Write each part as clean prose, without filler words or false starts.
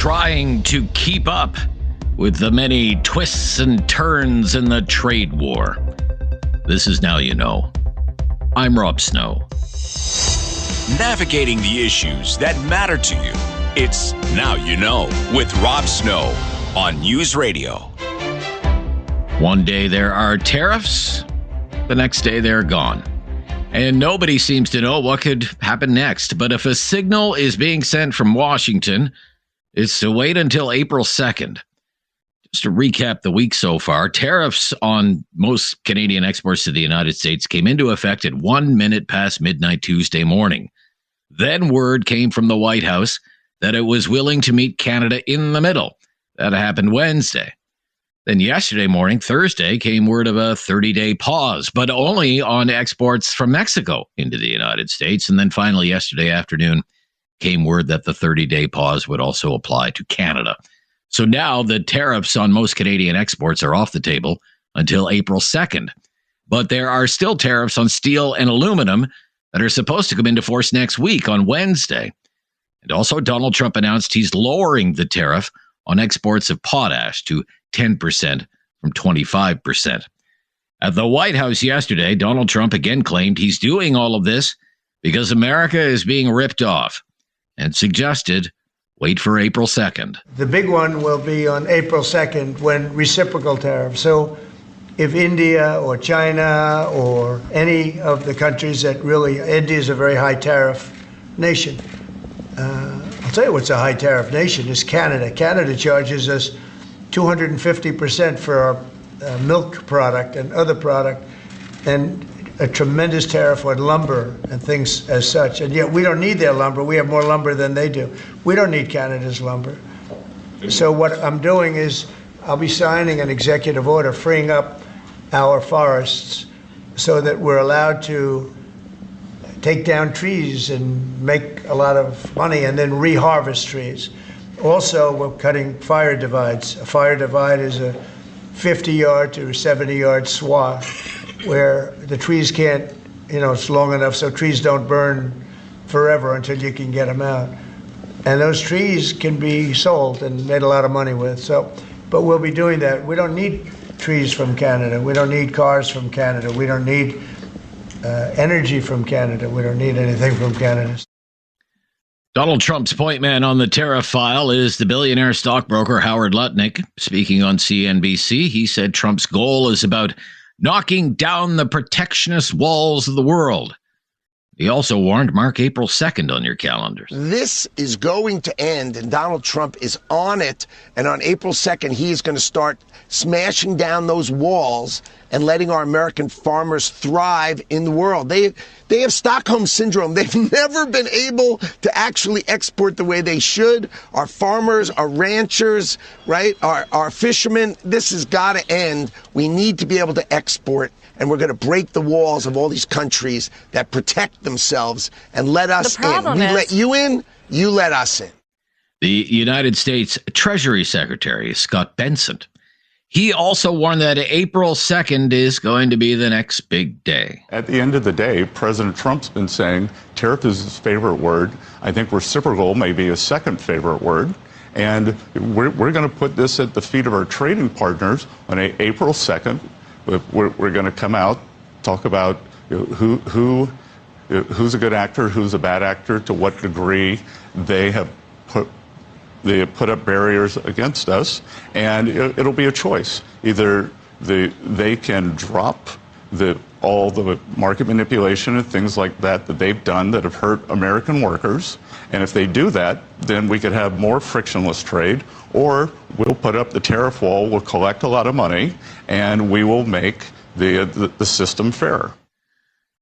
trying to keep up with the many twists and turns in the trade war. This is Now You Know. I'm Rob Snow. Navigating the issues that matter to you. It's Now You Know with Rob Snow on News Radio. One day there are tariffs, the next day they're gone. And nobody seems to know what could happen next. But if a signal is being sent from Washington, it's to wait until April 2nd. Just to recap the week so far, tariffs on most Canadian exports to the United States came into effect at 1 minute past midnight Tuesday morning. Then word came from the White House that it was willing to meet Canada in the middle. That happened Wednesday. Then yesterday morning, Thursday, came word of a 30-day pause, but only on exports from Mexico into the United States. And then finally, yesterday afternoon, came word that the 30-day pause would also apply to Canada. So now the tariffs on most Canadian exports are off the table until April 2nd. But there are still tariffs on steel and aluminum that are supposed to come into force next week on Wednesday. And also, Donald Trump announced he's lowering the tariff on exports of potash to 10% from 25%. At the White House yesterday, Donald Trump again claimed he's doing all of this because America is being ripped off and suggested wait for April 2nd. The big one will be on April 2nd when reciprocal tariffs. So if India or China or any of the countries that really, India is a very high tariff nation. I'll tell you what's a high tariff nation is Canada. Canada charges us 250% for our milk product and other product, and a tremendous tariff on lumber and things as such. And yet we don't need their lumber. We have more lumber than they do. We don't need Canada's lumber. So what I'm doing is I'll be signing an executive order freeing up our forests so that we're allowed to take down trees and make a lot of money and then reharvest trees. Also, we're cutting fire divides. A fire divide is a 50-yard to 70-yard swath where the trees can't, it's long enough so trees don't burn forever until you can get them out. And those trees can be sold and made a lot of money with. But we'll be doing that. We don't need trees from Canada. We don't need cars from Canada. We don't need energy from Canada. We don't need anything from Canada. Donald Trump's point man on the tariff file is the billionaire stockbroker Howard Lutnick. Speaking on CNBC, he said Trump's goal is about knocking down the protectionist walls of the world. He also warned mark April 2nd on your calendars. This is going to end, and Donald Trump is on it. And on April 2nd, he is going to start smashing down those walls and letting our American farmers thrive in the world. They have Stockholm Syndrome. They've never been able to actually export the way they should. Our farmers, our ranchers, right, our fishermen, this has got to end. We need to be able to export. And we're going to break the walls of all these countries that protect themselves and let us in. We let you in, you let us in. The United States Treasury Secretary, Scott Bessent, he also warned that April 2nd is going to be the next big day. At the end of the day, President Trump's been saying tariff is his favorite word. I think reciprocal may be his second favorite word. And we're going to put this at the feet of our trading partners on April 2nd. We're going to come out, talk about who's a good actor, who's a bad actor, to what degree they have put up barriers against us, and it'll be a choice. Either they can drop all the market manipulation and things like that they've done that have hurt American workers, and if they do that, then we could have more frictionless trade, or we'll put up the tariff wall, we'll collect a lot of money, and we will make the system fairer.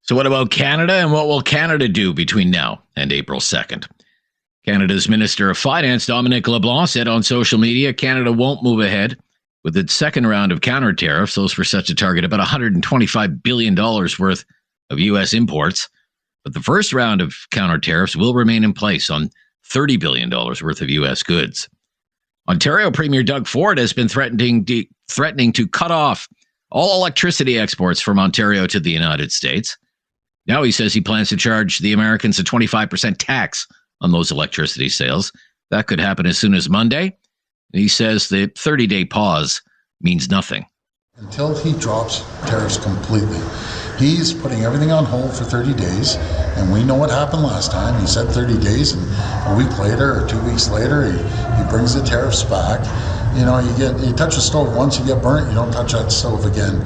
So what about Canada, and what will Canada do between now and April 2nd? Canada's Minister of Finance, Dominic LeBlanc, said on social media Canada won't move ahead with its second round of counter tariffs, those for such a target about $125 billion worth of U.S. imports. But the first round of counter tariffs will remain in place on $30 billion worth of U.S. goods. Ontario Premier Doug Ford has been threatening to cut off all electricity exports from Ontario to the United States. Now he says he plans to charge the Americans a 25% tax on those electricity sales. That could happen as soon as Monday. He says the 30-day pause means nothing. Until he drops tariffs completely. He's putting everything on hold for 30 days, and we know what happened last time. He said 30 days, and a week later or 2 weeks later, he brings the tariffs back. You know, you touch a stove once, you get burnt, you don't touch that stove again.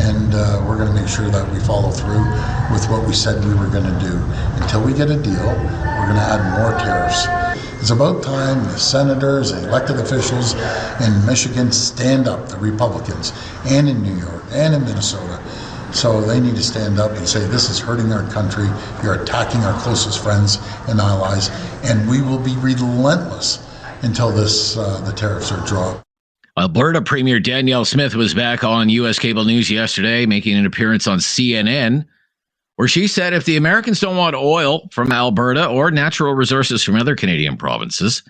And we're going to make sure that we follow through with what we said we were going to do. Until we get a deal, we're going to add more tariffs. It's about time the senators, the elected officials in Michigan stand up, the Republicans, and in New York, and in Minnesota. So they need to stand up and say, this is hurting our country, you're attacking our closest friends and allies, and we will be relentless until the tariffs are dropped. Alberta Premier Danielle Smith was back on U.S. cable news yesterday, making an appearance on CNN, where she said if the Americans don't want oil from Alberta or natural resources from other Canadian provinces,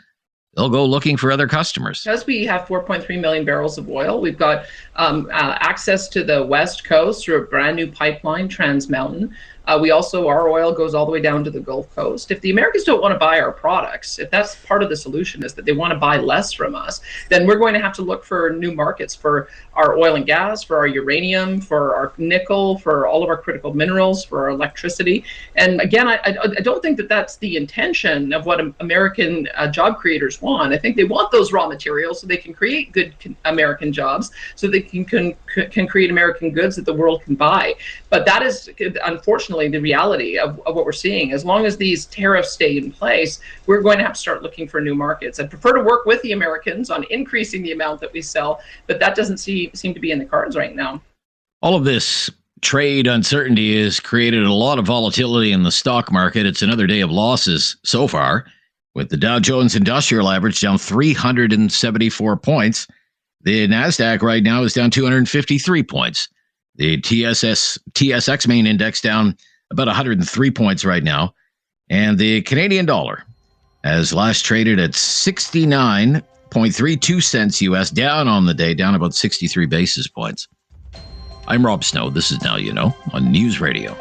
they'll go looking for other customers. Because we have 4.3 million barrels of oil, we've got access to the West Coast through a brand new pipeline, Trans Mountain. Our oil goes all the way down to the Gulf Coast. If the Americans don't want to buy our products, if that's part of the solution is that they want to buy less from us, then we're going to have to look for new markets for our oil and gas, for our uranium, for our nickel, for all of our critical minerals, for our electricity. And again, I don't think that that's the intention of what American job creators want. I think they want those raw materials so they can create good American jobs, so they can create American goods that the world can buy. But that is, unfortunately, the reality of what we're seeing. As long as these tariffs stay in place, we're going to have to start looking for new markets. I'd prefer to work with the Americans on increasing the amount that we sell, but that doesn't seem to be in the cards right now. All of this trade uncertainty has created a lot of volatility in the stock market. It's another day of losses so far, with the Dow Jones Industrial Average down 374 points. The NASDAQ right now is down 253 points. The TSX main index down about 103 points right now. And the Canadian dollar has last traded at 69.32 cents US, down on the day, down about 63 basis points. I'm Rob Snow. This is Now You Know on News Radio.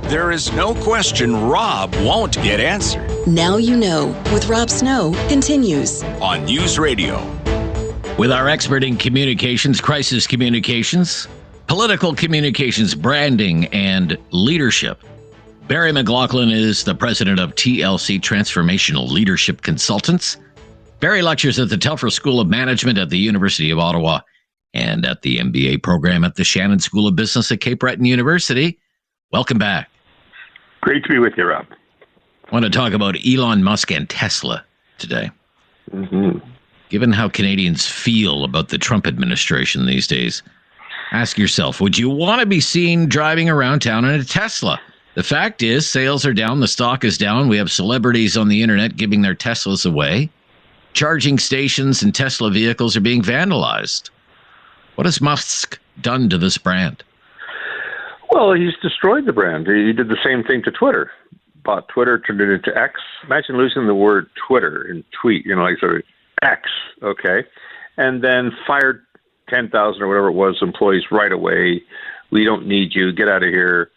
There is no question Rob won't get answered. Now You Know with Rob Snow continues on News Radio. With our expert in communications, crisis communications, political communications, branding, and leadership, Barry McLoughlin is the president of TLC Transformational Leadership Consultants. Barry lectures at the Telfer School of Management at the University of Ottawa and at the MBA program at the Shannon School of Business at Cape Breton University. Welcome back. Great to be with you, Rob. I want to talk about Elon Musk and Tesla today. Mm-hmm. Given how Canadians feel about the Trump administration these days, ask yourself, would you want to be seen driving around town in a Tesla? The fact is, sales are down, the stock is down. We have celebrities on the internet giving their Teslas away. Charging stations and Tesla vehicles are being vandalized. What has Musk done to this brand? Well, he's destroyed the brand. He did the same thing to Twitter. Bought Twitter, turned it into X. Imagine losing the word Twitter in tweet, like sort of X, okay? And then fired 10,000 or whatever it was employees right away. We don't need you. Get out of here.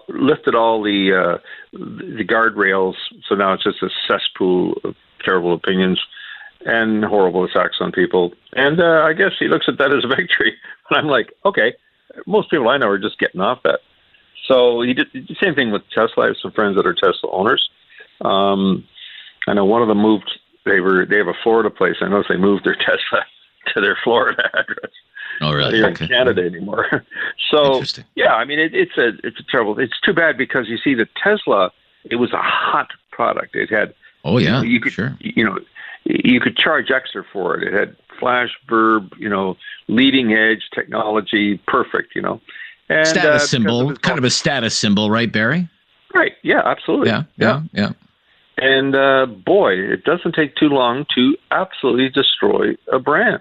Lifted all the guardrails, so now it's just a cesspool of terrible opinions and horrible attacks on people. And I guess he looks at that as a victory. And I'm like, okay, most people I know are just getting off that. So he did the same thing with Tesla. I have some friends that are Tesla owners. I know one of them moved. They have a Florida place. I noticed they moved their Tesla to their Florida address. Oh, really? They're in Canada anymore. So, yeah, I mean, it's a terrible. It's too bad because you see the Tesla. It was a hot product. It had. Oh yeah, you could, sure. You could charge extra for it. It had flash verb. Leading edge technology. Perfect. And, status symbol, kind of a status symbol, right, Barry? Right. Yeah. Absolutely. Yeah. And boy, it doesn't take too long to absolutely destroy a brand.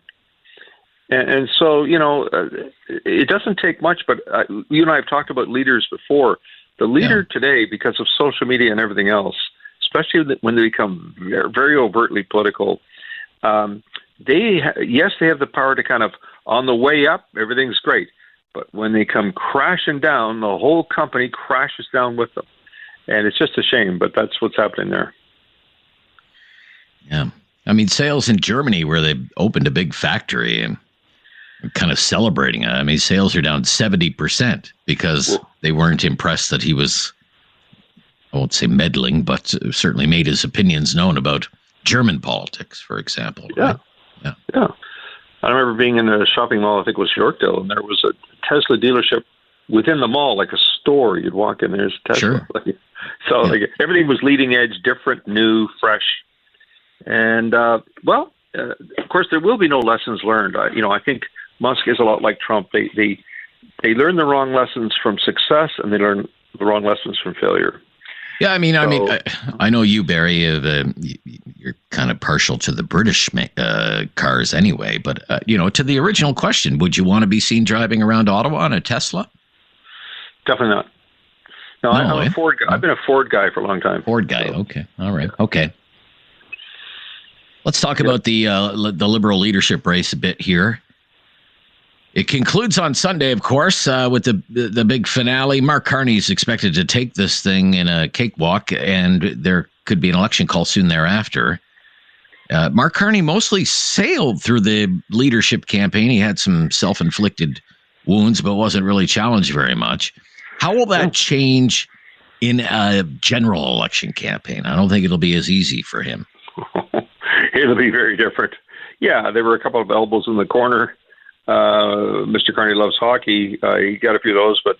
And so, it doesn't take much, but you and I have talked about leaders before. The leader today, because of social media and everything else, especially when they become very, very overtly political, they have the power to kind of, on the way up, everything's great. But when they come crashing down, the whole company crashes down with them. And it's just a shame, but that's what's happening there. Yeah. I mean, sales in Germany, where they opened a big factory and kind of celebrating it. I mean, sales are down 70% because they weren't impressed that he was, I won't say meddling, but certainly made his opinions known about German politics, for example. Yeah. Right? Yeah. I remember being in a shopping mall, I think it was Yorkdale, and there was a Tesla dealership within the mall, like a store. You'd walk in, there's Tesla. Sure. So everything was leading edge, different, new, fresh. And, of course, there will be no lessons learned. I think Musk is a lot like Trump. They learn the wrong lessons from success, and they learn the wrong lessons from failure. Yeah, I know you, Barry. You're kind of partial to the British cars anyway. But to the original question, would you want to be seen driving around Ottawa in a Tesla? Definitely not. No, I'm a Ford guy. I've been a Ford guy for a long time. Ford guy. Okay. All right. Okay. Let's talk about the Liberal leadership race a bit here. It concludes on Sunday, of course, with the big finale. Mark Carney is expected to take this thing in a cakewalk, and there could be an election call soon thereafter. Mark Carney mostly sailed through the leadership campaign. He had some self-inflicted wounds, but wasn't really challenged very much. How will that change in a general election campaign? I don't think it'll be as easy for him. It'll be very different. Yeah, there were a couple of elbows in the corner. Mr. Carney loves hockey. He got a few of those, but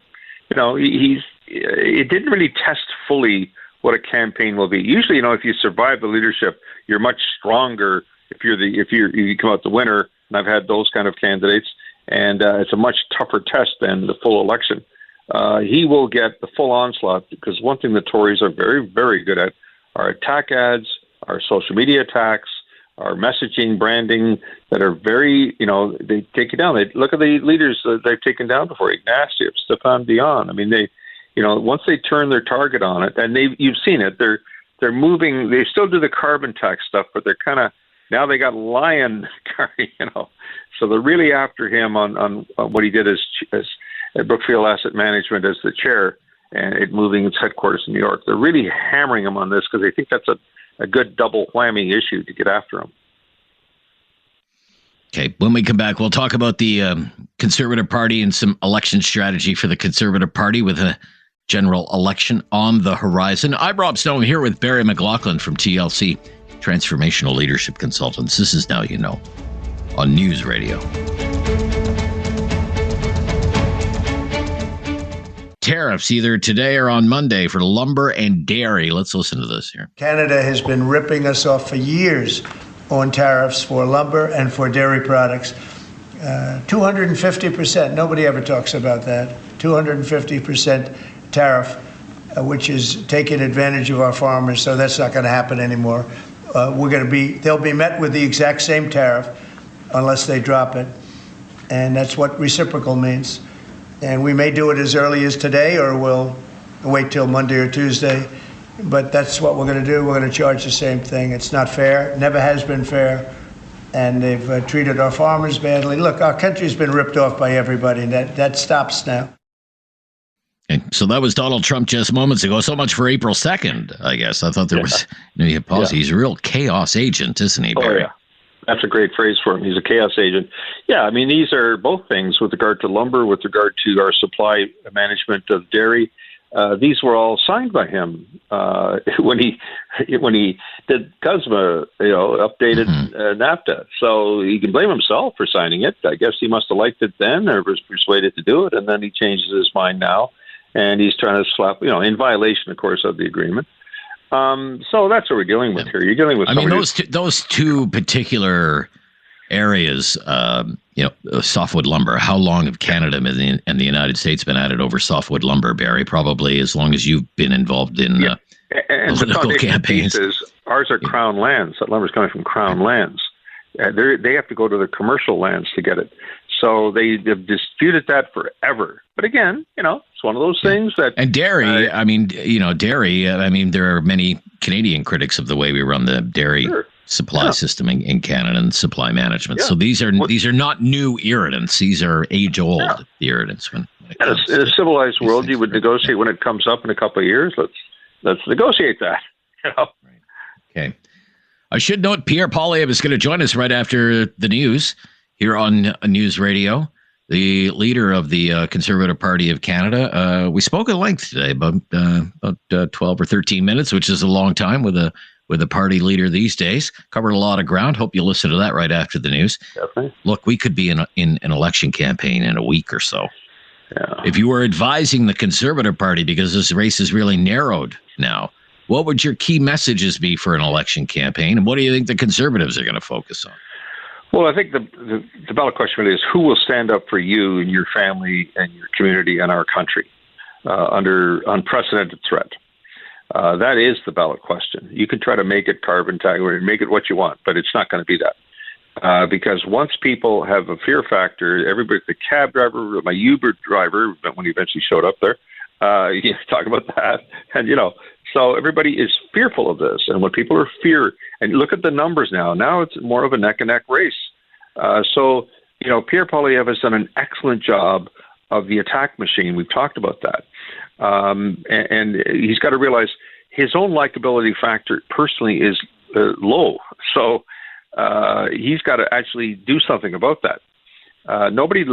it didn't really test fully what a campaign will be. Usually, if you survive the leadership, you're much stronger if you come out the winner. And I've had those kind of candidates, and it's a much tougher test than the full election. He will get the full onslaught because one thing the Tories are very, very good at are attack ads, are social media attacks, our messaging, branding that are very, they take you down. They look at the leaders that they've taken down before, Ignacio, Stefan Dion. I mean, they, once they turn their target on it, and you've seen it, they're moving. They still do the carbon tax stuff, but they're kind of now they got Lion, so they're really after him on what he did as at Brookfield Asset Management as the chair and it moving its headquarters in New York. They're really hammering him on this because they think that's a good double whammy issue to get after him. Okay, when we come back, we'll talk about the Conservative Party and some election strategy for the Conservative Party with a general election on the horizon. I'm Rob Snow. I'm here with Barry McLoughlin from TLC, Transformational Leadership Consultants. This is Now You Know on News Radio. Tariffs either today or on Monday for lumber and dairy. Let's listen to this here. Canada has been ripping us off for years on tariffs for lumber and for dairy products. 250%. Nobody ever talks about that. 250% tariff, which is taking advantage of our farmers. So that's not going to happen anymore. They'll be met with the exact same tariff unless they drop it. And that's what reciprocal means. And we may do it as early as today, or we'll wait till Monday or Tuesday. But that's what we're going to do. We're going to charge the same thing. It's not fair. Never has been fair. And they've treated our farmers badly. Look, our country's been ripped off by everybody. And that stops now. Okay, so that was Donald Trump just moments ago. So much for April 2nd, I guess. I thought there was, he's a real chaos agent, isn't he, Barry? Oh, yeah. That's a great phrase for him. He's a chaos agent. Yeah, I mean, these are both things with regard to lumber, with regard to our supply management of dairy. These were all signed by him when he did CUSMA, updated NAFTA. So he can blame himself for signing it. I guess he must have liked it then or was persuaded to do it, and then he changes his mind now, and he's trying to slap, in violation, of course, of the agreement. So that's what we're dealing with here. You're dealing with. Those two particular areas, softwood lumber. How long have Canada and the United States been at it over softwood lumber, Barry? Probably as long as you've been involved in political campaigns. Ours are crown lands. That lumber is coming from crown lands. They have to go to the commercial lands to get it. So they've disputed that forever. But again, it's one of those things that... And dairy, there are many Canadian critics of the way we run the dairy supply system in Canada and supply management. Yeah. So these are not new irritants. These are age-old irritants. In a civilized world, you would negotiate when it comes up in a couple of years. Let's negotiate that. Right. Okay. I should note Pierre Poilievre is going to join us right after the news here on News Radio, the leader of the Conservative Party of Canada. We spoke at length today, about 12 or 13 minutes, which is a long time with a party leader these days. Covered a lot of ground. Hope you listen to that right after the news. Definitely. Look, we could be in an election campaign in a week or so. Yeah. If you were advising the Conservative Party, because this race is really narrowed now, what would your key messages be for an election campaign? And what do you think the Conservatives are going to focus on? Well, I think the ballot question really is who will stand up for you and your family and your community and our country under unprecedented threat. That is the ballot question. You can try to make it carbon tag or make it what you want, but it's not going to be that. Because once people have a fear factor, everybody, the cab driver, my Uber driver, when he eventually showed up there, you talk about that. And, so everybody is fearful of this. And when people are and look at the numbers now it's more of a neck-and-neck race. So Pierre Poilievre has done an excellent job of the attack machine. We've talked about that. And he's got to realize his own likability factor personally is low. So he's got to actually do something about that. Nobody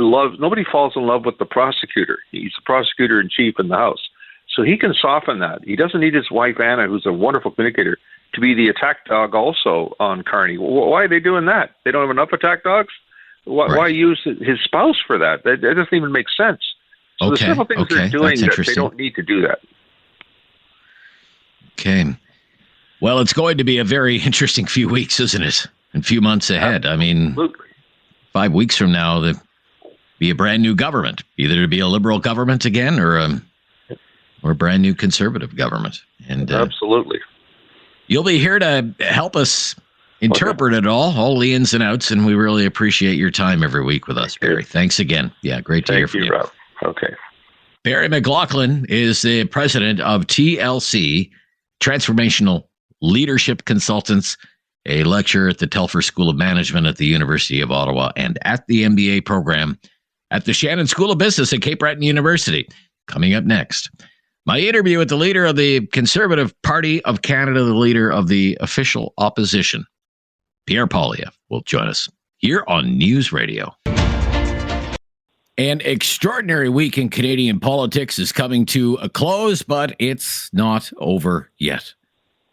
falls in love with the prosecutor. He's the prosecutor in chief in the House. So he can soften that. He doesn't need his wife, Anna, who's a wonderful communicator, to be the attack dog also on Carney. Why are they doing that? They don't have enough attack dogs? Why use his spouse for that? That doesn't even make sense. So there's several things they're doing that they don't need to do that. Okay. Well, it's going to be a very interesting few weeks, isn't it? And few months ahead. I mean, Absolutely. 5 weeks from now, there'll be a brand new government. Either to be a Liberal government again or a brand new Conservative government. And absolutely. You'll be here to help us interpret it all the ins and outs, and we really appreciate your time every week with us, Barry. Thanks again. Yeah, great to hear from you. Rob. Okay. Barry McLoughlin is the president of TLC, Transformational Leadership Consultants, a lecturer at the Telfer School of Management at the University of Ottawa and at the MBA program at the Shannon School of Business at Cape Breton University. Coming up next, my interview with the leader of the Conservative Party of Canada, the leader of the official opposition, Pierre Poilievre, will join us here on News Radio. An extraordinary week in Canadian politics is coming to a close, but it's not over yet.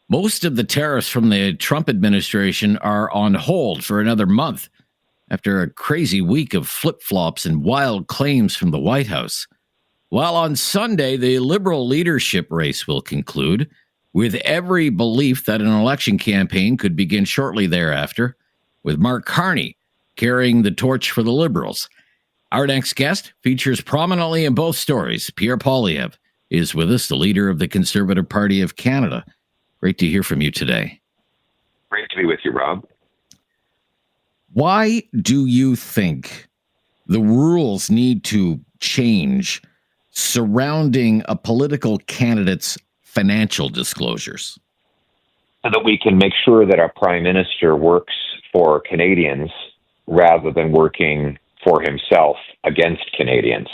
Most of the tariffs from the Trump administration are on hold for another month after a crazy week of flip-flops and wild claims from the White House. While on Sunday, the Liberal leadership race will conclude, with every belief that an election campaign could begin shortly thereafter, with Mark Carney carrying the torch for the Liberals. Our next guest features prominently in both stories. Pierre Poilievre is with us, the leader of the Conservative Party of Canada. Great to hear from you today. Great to be with you, Rob. Why do you think the rules need to change surrounding a political candidate's financial disclosures? So that we can make sure that our Prime Minister works for Canadians rather than working for himself against Canadians.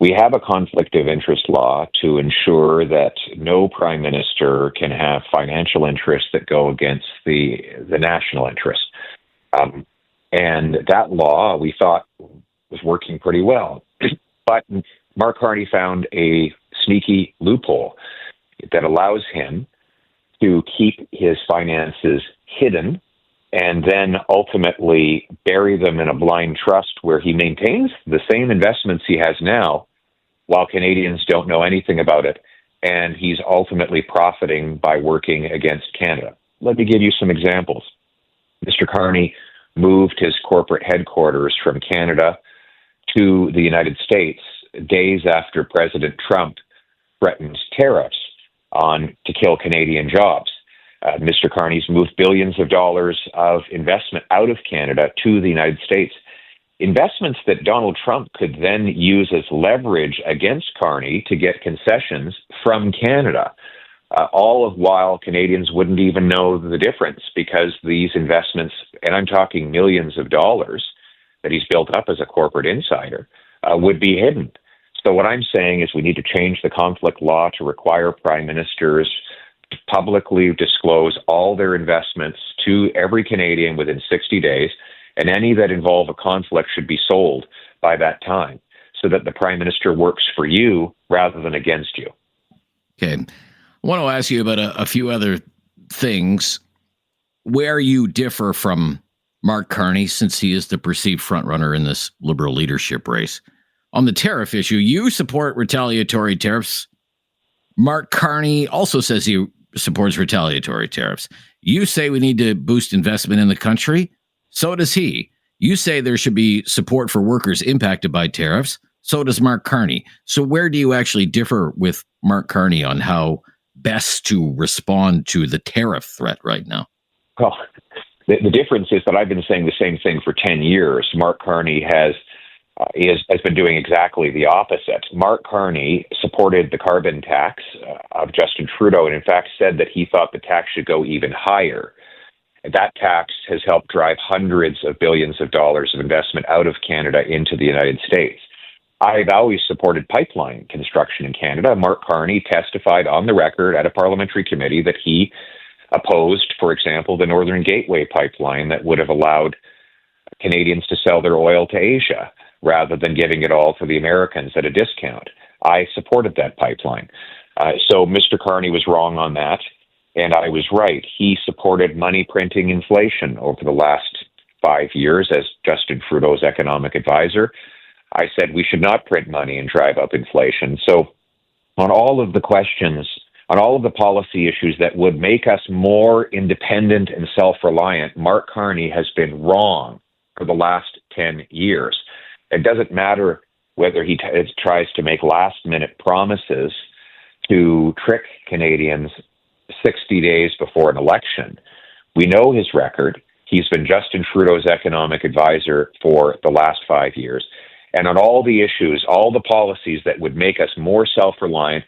We have a conflict of interest law to ensure that no Prime Minister can have financial interests that go against the national interest. And that law, we thought, was working pretty well. But Mark Carney found a sneaky loophole that allows him to keep his finances hidden and then ultimately bury them in a blind trust where he maintains the same investments he has now while Canadians don't know anything about it, and he's ultimately profiting by working against Canada. Let me give you some examples. Mr. Carney moved his corporate headquarters from Canada to the United States days after President Trump threatened tariffs to kill Canadian jobs. Mr. Carney's moved billions of dollars of investment out of Canada to the United States. Investments that Donald Trump could then use as leverage against Carney to get concessions from Canada, all of while Canadians wouldn't even know the difference because these investments, and I'm talking millions of dollars that he's built up as a corporate insider, would be hidden. So what I'm saying is we need to change the conflict law to require prime ministers to publicly disclose all their investments to every Canadian within 60 days, and any that involve a conflict should be sold by that time, so that the Prime Minister works for you rather than against you. Okay. I want to ask you about a few other things where you differ from Mark Carney, since he is the perceived frontrunner in this Liberal leadership race. On the tariff issue, you support retaliatory tariffs. Mark Carney also says he supports retaliatory tariffs. You say we need to boost investment in the country. So does he. You say there should be support for workers impacted by tariffs. So does Mark Carney. So where do you actually differ with Mark Carney on how best to respond to the tariff threat right now? Well, the difference is that I've been saying the same thing for 10 years. Mark Carney has been doing exactly the opposite. Mark Carney supported the carbon tax of Justin Trudeau, and in fact said that he thought the tax should go even higher. That tax has helped drive hundreds of billions of dollars of investment out of Canada into the United States. I've always supported pipeline construction in Canada. Mark Carney testified on the record at a parliamentary committee that he opposed, for example, the Northern Gateway pipeline that would have allowed Canadians to sell their oil to Asia rather than giving it all to the Americans at a discount. I supported that pipeline. So Mr. Carney was wrong on that, and I was right. He supported money printing inflation over the last 5 years as Justin Trudeau's economic advisor. I said we should not print money and drive up inflation. So on all of the questions, on all of the policy issues that would make us more independent and self-reliant, Mark Carney has been wrong for the last 10 years. It doesn't matter whether he tries to make last-minute promises to trick Canadians 60 days before an election. We know his record. He's been Justin Trudeau's economic advisor for the last 5 years. And on all the issues, all the policies that would make us more self-reliant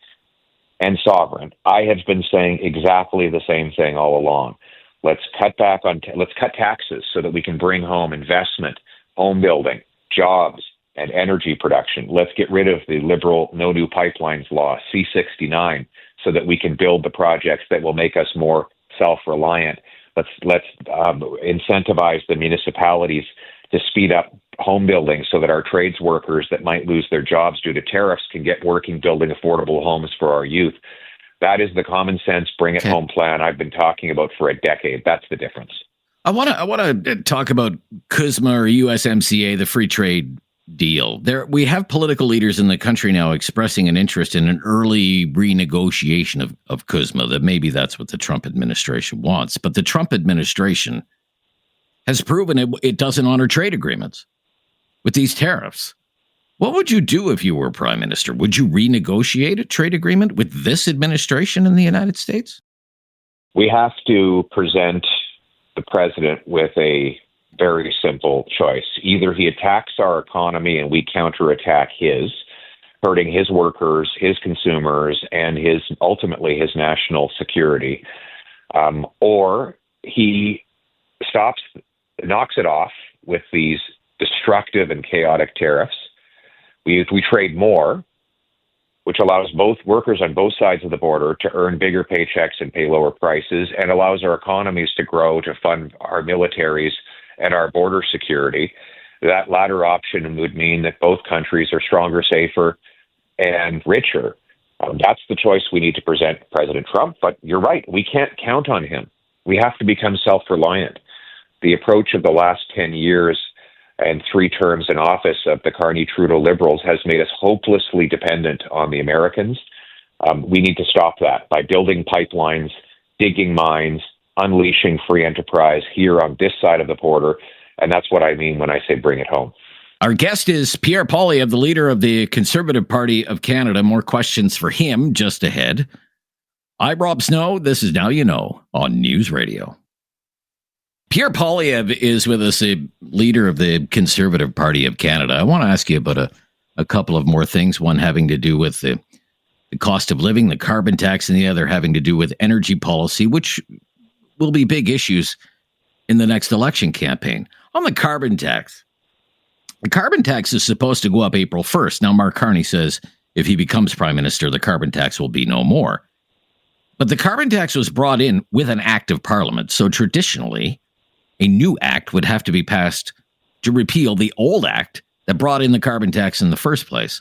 and sovereign, I have been saying exactly the same thing all along. Let's cut taxes so that we can bring home investment, home building, jobs, and energy production. Let's get rid of the Liberal No New Pipelines law, C-69, so that we can build the projects that will make us more self-reliant. Let's incentivize the municipalities to speed up home building so that our trades workers that might lose their jobs due to tariffs can get working building affordable homes for our youth. That is the common sense, bring it home plan I've been talking about for a decade. That's the difference. I want to talk about CUSMA or USMCA, the free trade deal. We have political leaders in the country now expressing an interest in an early renegotiation of CUSMA, that maybe that's what the Trump administration wants. But the Trump administration has proven it doesn't honor trade agreements with these tariffs. What would you do if you were prime minister? Would you renegotiate a trade agreement with this administration in the United States? We have to present the president with a very simple choice. Either he attacks our economy and we counterattack his, hurting his workers, his consumers, and ultimately his national security, or he knocks it off with these destructive and chaotic tariffs. We trade more, which allows both workers on both sides of the border to earn bigger paychecks and pay lower prices, and allows our economies to grow to fund our militaries and our border security. That latter option would mean that both countries are stronger, safer, and richer. That's the choice we need to present President Trump. But you're right, we can't count on him. We have to become self-reliant. The approach of the last 10 years and 3 terms in office of the Carney-Trudeau Liberals has made us hopelessly dependent on the Americans. We need to stop that by building pipelines, digging mines, unleashing free enterprise here on this side of the border. And that's what I mean when I say bring it home. Our guest is Pierre Poilievre, the leader of the Conservative Party of Canada. More questions for him just ahead. I'm Rob Snow. This is Now You Know on News Radio. Pierre Poilievre is with us, a leader of the Conservative Party of Canada. I want to ask you about a couple of more things, one having to do with the cost of living, the carbon tax, and the other having to do with energy policy, which will be big issues in the next election campaign. On the carbon tax is supposed to go up April 1st. Now, Mark Carney says if he becomes prime minister, the carbon tax will be no more. But the carbon tax was brought in with an act of parliament. So traditionally, a new act would have to be passed to repeal the old act that brought in the carbon tax in the first place.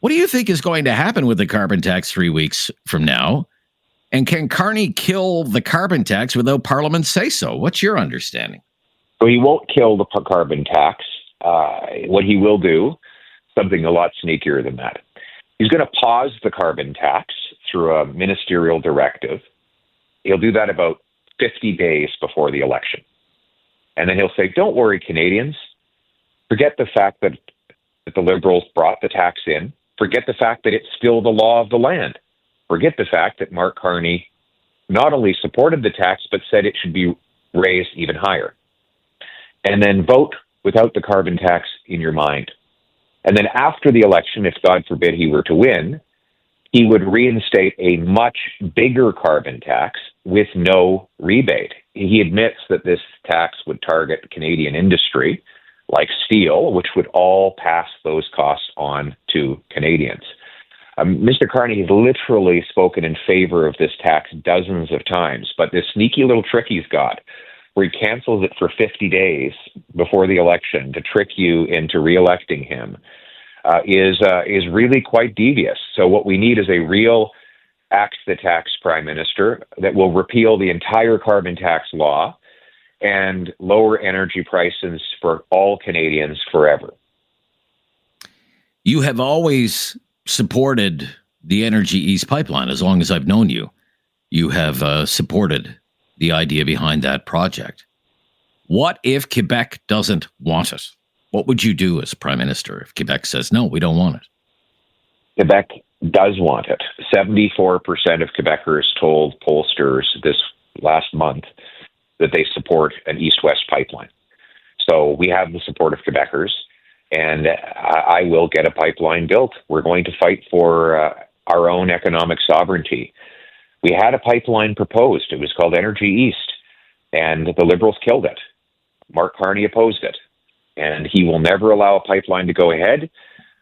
What do you think is going to happen with the carbon tax 3 weeks from now? And can Carney kill the carbon tax without Parliament say so? What's your understanding? So he won't kill the carbon tax. What he will do, something a lot sneakier than that. He's going to pause the carbon tax through a ministerial directive. He'll do that about 50 days before the election. And then he'll say, don't worry, Canadians. Forget the fact that the Liberals brought the tax in. Forget the fact that it's still the law of the land. Forget the fact that Mark Carney not only supported the tax, but said it should be raised even higher. And then vote without the carbon tax in your mind. And then after the election, if God forbid he were to win, he would reinstate a much bigger carbon tax with no rebate. He admits that this tax would target Canadian industry, like steel, which would all pass those costs on to Canadians. Mr. Carney has literally spoken in favor of this tax dozens of times, but this sneaky little trick he's got, where he cancels it for 50 days before the election to trick you into re-electing him, is really quite devious. So what we need is a real axe the tax prime minister that will repeal the entire carbon tax law and lower energy prices for all Canadians forever. You have always supported the Energy East pipeline as long as I've known you. You have supported the idea behind that project. What if Quebec doesn't want it? What would you do as Prime Minister if Quebec says, no, we don't want it? Quebec does want it. 74% of Quebecers told pollsters this last month that they support an east-west pipeline. So we have the support of Quebecers, and I will get a pipeline built. We're going to fight for our own economic sovereignty. We had a pipeline proposed. It was called Energy East, and the Liberals killed it. Mark Carney opposed it, and he will never allow a pipeline to go ahead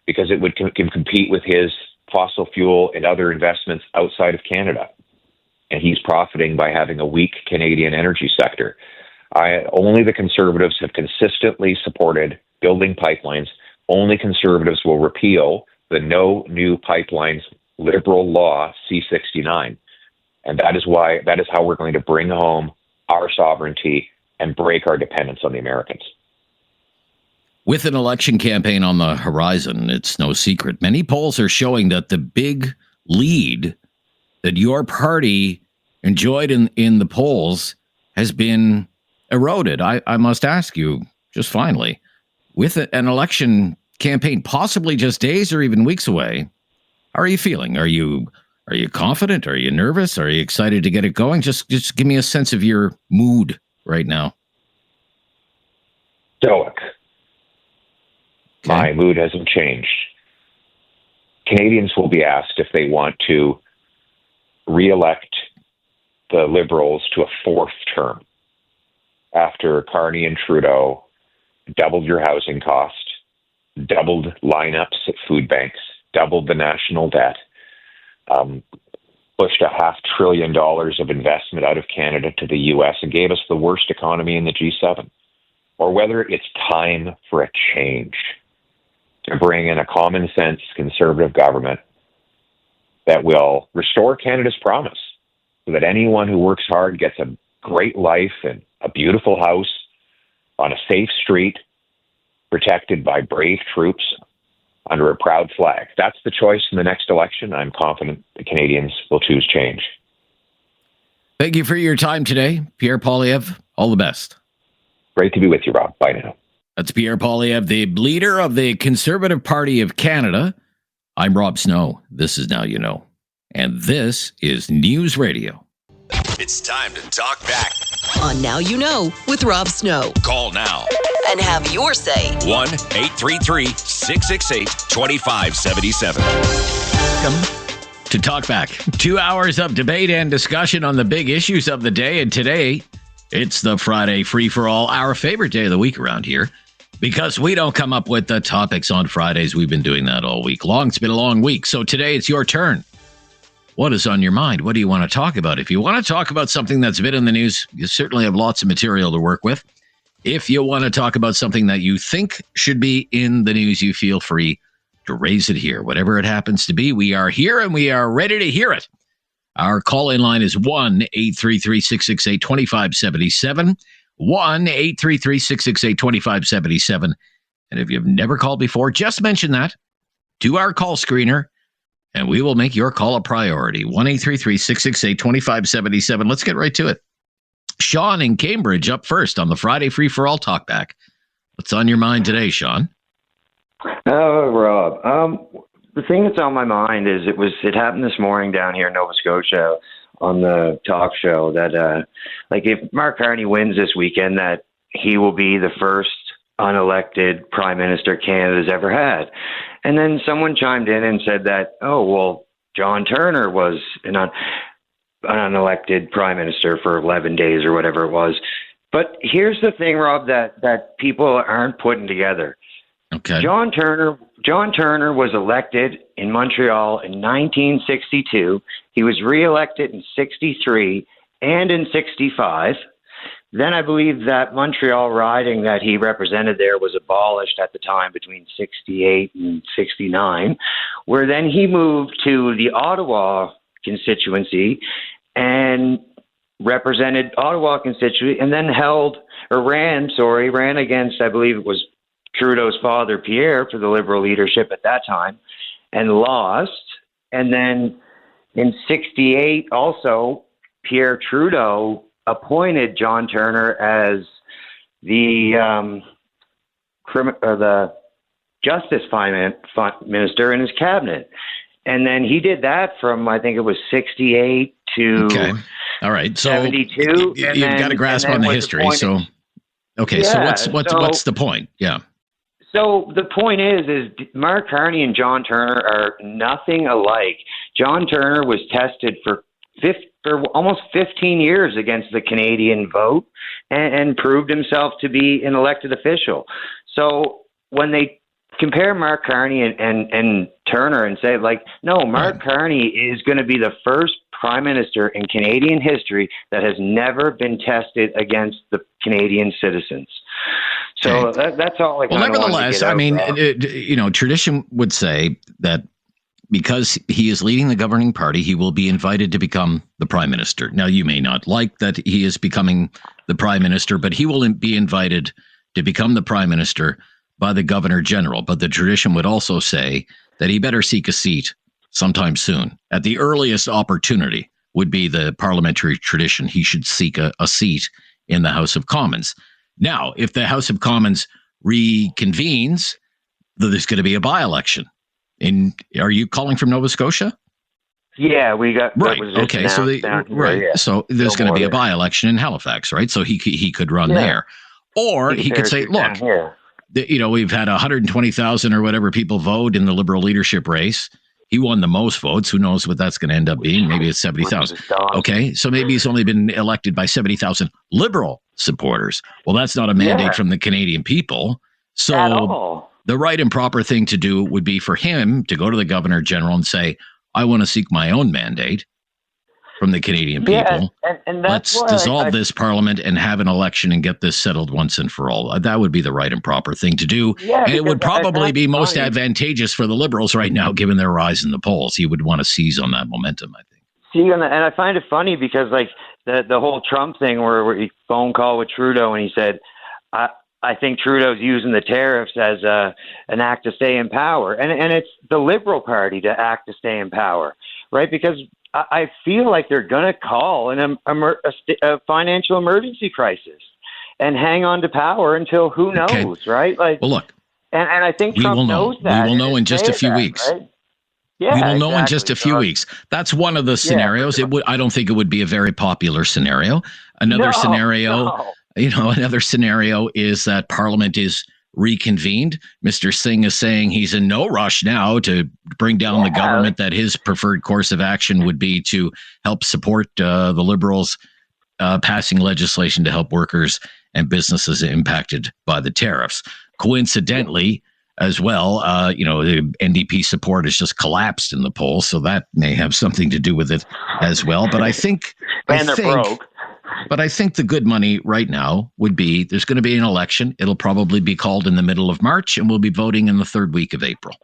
because it would can compete with his fossil fuel and other investments outside of Canada. And he's profiting by having a weak Canadian energy sector. Only the Conservatives have consistently supported building pipelines. Only Conservatives will repeal the No New Pipelines Liberal Law C-69. And that is how we're going to bring home our sovereignty and break our dependence on the Americans. With an election campaign on the horizon, it's no secret. Many polls are showing that the big lead that your party enjoyed in the polls has been eroded. I must ask you, just finally, with an election campaign possibly just days or even weeks away, how are you feeling? Are you confident? Are you nervous? Are you excited to get it going? Just give me a sense of your mood right now. Stoic. Okay. My mood hasn't changed. Canadians will be asked if they want to re-elect the Liberals to a fourth term after Carney and Trudeau doubled your housing cost, doubled lineups at food banks, doubled the national debt, pushed $500 billion of investment out of Canada to the U.S. and gave us the worst economy in the G7, or whether it's time for a change to bring in a common sense conservative government that will restore Canada's promise so that anyone who works hard gets a great life and a beautiful house on a safe street, protected by brave troops under a proud flag. That's the choice in the next election. I'm confident the Canadians will choose change. Thank you for your time today, Pierre Poilievre. All the best. Great to be with you, Rob. Bye now. That's Pierre Poilievre, the leader of the Conservative Party of Canada. I'm Rob Snow. This is Now You Know. And this is News Radio. It's time to talk back. On Now You Know with Rob Snow. Call now. And have your say. 1-833-668-2577. Welcome to Talkback. 2 hours of debate and discussion on the big issues of the day. And today, it's the Friday free-for-all, our favorite day of the week around here. Because we don't come up with the topics on Fridays. We've been doing that all week long. It's been a long week. So today it's your turn. What is on your mind? What do you want to talk about? If you want to talk about something that's been in the news, you certainly have lots of material to work with. If you want to talk about something that you think should be in the news, you feel free to raise it here. Whatever it happens to be, we are here and we are ready to hear it. Our call-in line is 1-833-668-2577, 1-833-668-2577. And if you've never called before, just mention that to our call screener, and we will make your call a priority. 1-833-668-2577. Let's get right to it. Sean in Cambridge up first on the Friday Free for All Talkback. What's on your mind today, Sean? Oh, Rob. The thing that's on my mind is it happened this morning down here in Nova Scotia on the talk show that if Mark Carney wins this weekend, that he will be the first unelected prime minister Canada's ever had. And then someone chimed in and said that, oh, well, John Turner was an unelected prime minister for 11 days or whatever it was. But here's the thing, Rob, that people aren't putting together. Okay. John Turner was elected in Montreal in 1962. He was reelected in 63 and in 65. Then I believe that Montreal riding that he represented there was abolished at the time between 68 and 69, where then he moved to the Ottawa constituency and represented Ottawa constituency and then ran against, I believe it was Trudeau's father, Pierre, for the Liberal leadership at that time and lost. And then in 68, also, Pierre Trudeau appointed John Turner as the Justice Minister in his cabinet. And then he did that from, I think it was 68 to okay. All right. So 72. You've got a grasp on the history. Appointed. So, okay. Yeah, so what's the point? Yeah. So the point is Mark Carney and John Turner are nothing alike. John Turner was tested for almost 15 years against the Canadian vote and proved himself to be an elected official. So when they compare Mark Carney and Turner and say, no, Mark Carney is going to be the first prime minister in Canadian history that has never been tested against the Canadian citizens. So that's all I kind of nevertheless, I mean, tradition would say that because he is leading the governing party, he will be invited to become the prime minister. Now, you may not like that he is becoming the prime minister, but he will be invited to become the prime minister by the governor general. But the tradition would also say that he better seek a seat sometime soon. At the earliest opportunity would be the parliamentary tradition. He should seek a seat in the House of Commons. Now, if the House of Commons reconvenes, there's going to be a by-election. Are you calling from Nova Scotia? Yeah, we got right. Okay, so so there's going to be a by-election in Halifax, right? So he could run there, or he could say, "Look, we've had 120,000 or whatever people vote in the Liberal leadership race. He won the most votes. Who knows what that's going to end up being? Maybe it's 70,000. Okay, so maybe he's only been elected by 70,000 Liberal supporters. Well, that's not a mandate from the Canadian people. So the right and proper thing to do would be for him to go to the Governor General and say, I want to seek my own mandate from the Canadian people. And let's dissolve this parliament and have an election and get this settled once and for all. That would be the right and proper thing to do. And it would probably be most advantageous for the Liberals right now, given their rise in the polls. He would want to seize on that momentum, I think. See, and I find it funny because the whole Trump thing where he phone call with Trudeau and he said, I think Trudeau's using the tariffs as an act to stay in power. And it's the Liberal Party to act to stay in power, right? Because I feel like they're going to call a financial emergency crisis and hang on to power until who knows, right? Well, look. And I think Trump knows that. We will know in just a few weeks. Right? Yeah, we will know in just a few weeks. That's one of the scenarios. I don't think it would be a very popular scenario. Another scenario is that Parliament is reconvened. Mr. Singh is saying he's in no rush now to bring down the government, that his preferred course of action would be to help support the Liberals passing legislation to help workers and businesses impacted by the tariffs. Coincidentally, as well. The NDP support has just collapsed in the polls, so that may have something to do with it as well. But I think broke. But I think the good money right now would be there's going to be an election. It'll probably be called in the middle of March, and we'll be voting in the third week of April.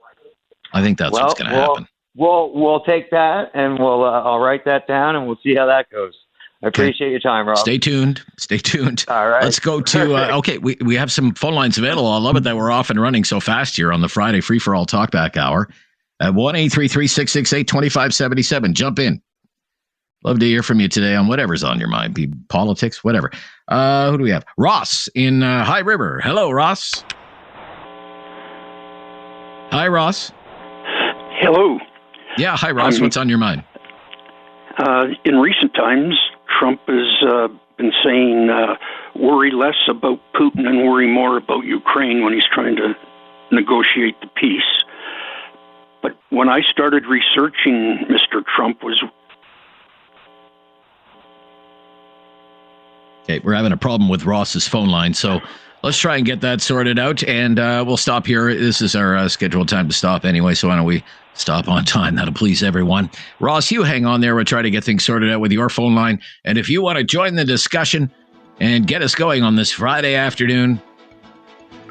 I think that's what's going to happen. We'll take that, and I'll write that down, and we'll see how that goes. I appreciate your time, Rob. Stay tuned. All right. Let's go to, we have some phone lines available. I love it that we're off and running so fast here on the Friday Free-for-All Talkback Hour at 1-833-668-2577. Jump in. Love to hear from you today on whatever's on your mind, be politics, whatever. Who do we have? Ross in High River. Hello, Ross. Hi, Ross. Hello. Yeah, hi, Ross. What's on your mind? In recent times, Trump has been saying worry less about Putin and worry more about Ukraine when he's trying to negotiate the peace. But when I started researching Mr. Trump was... Okay, we're having a problem with Ross's phone line, so let's try and get that sorted out, and we'll stop here. This is our scheduled time to stop anyway, so why don't we stop on time? That'll please everyone. Ross, you hang on there. We'll try to get things sorted out with your phone line, and if you want to join the discussion and get us going on this Friday afternoon,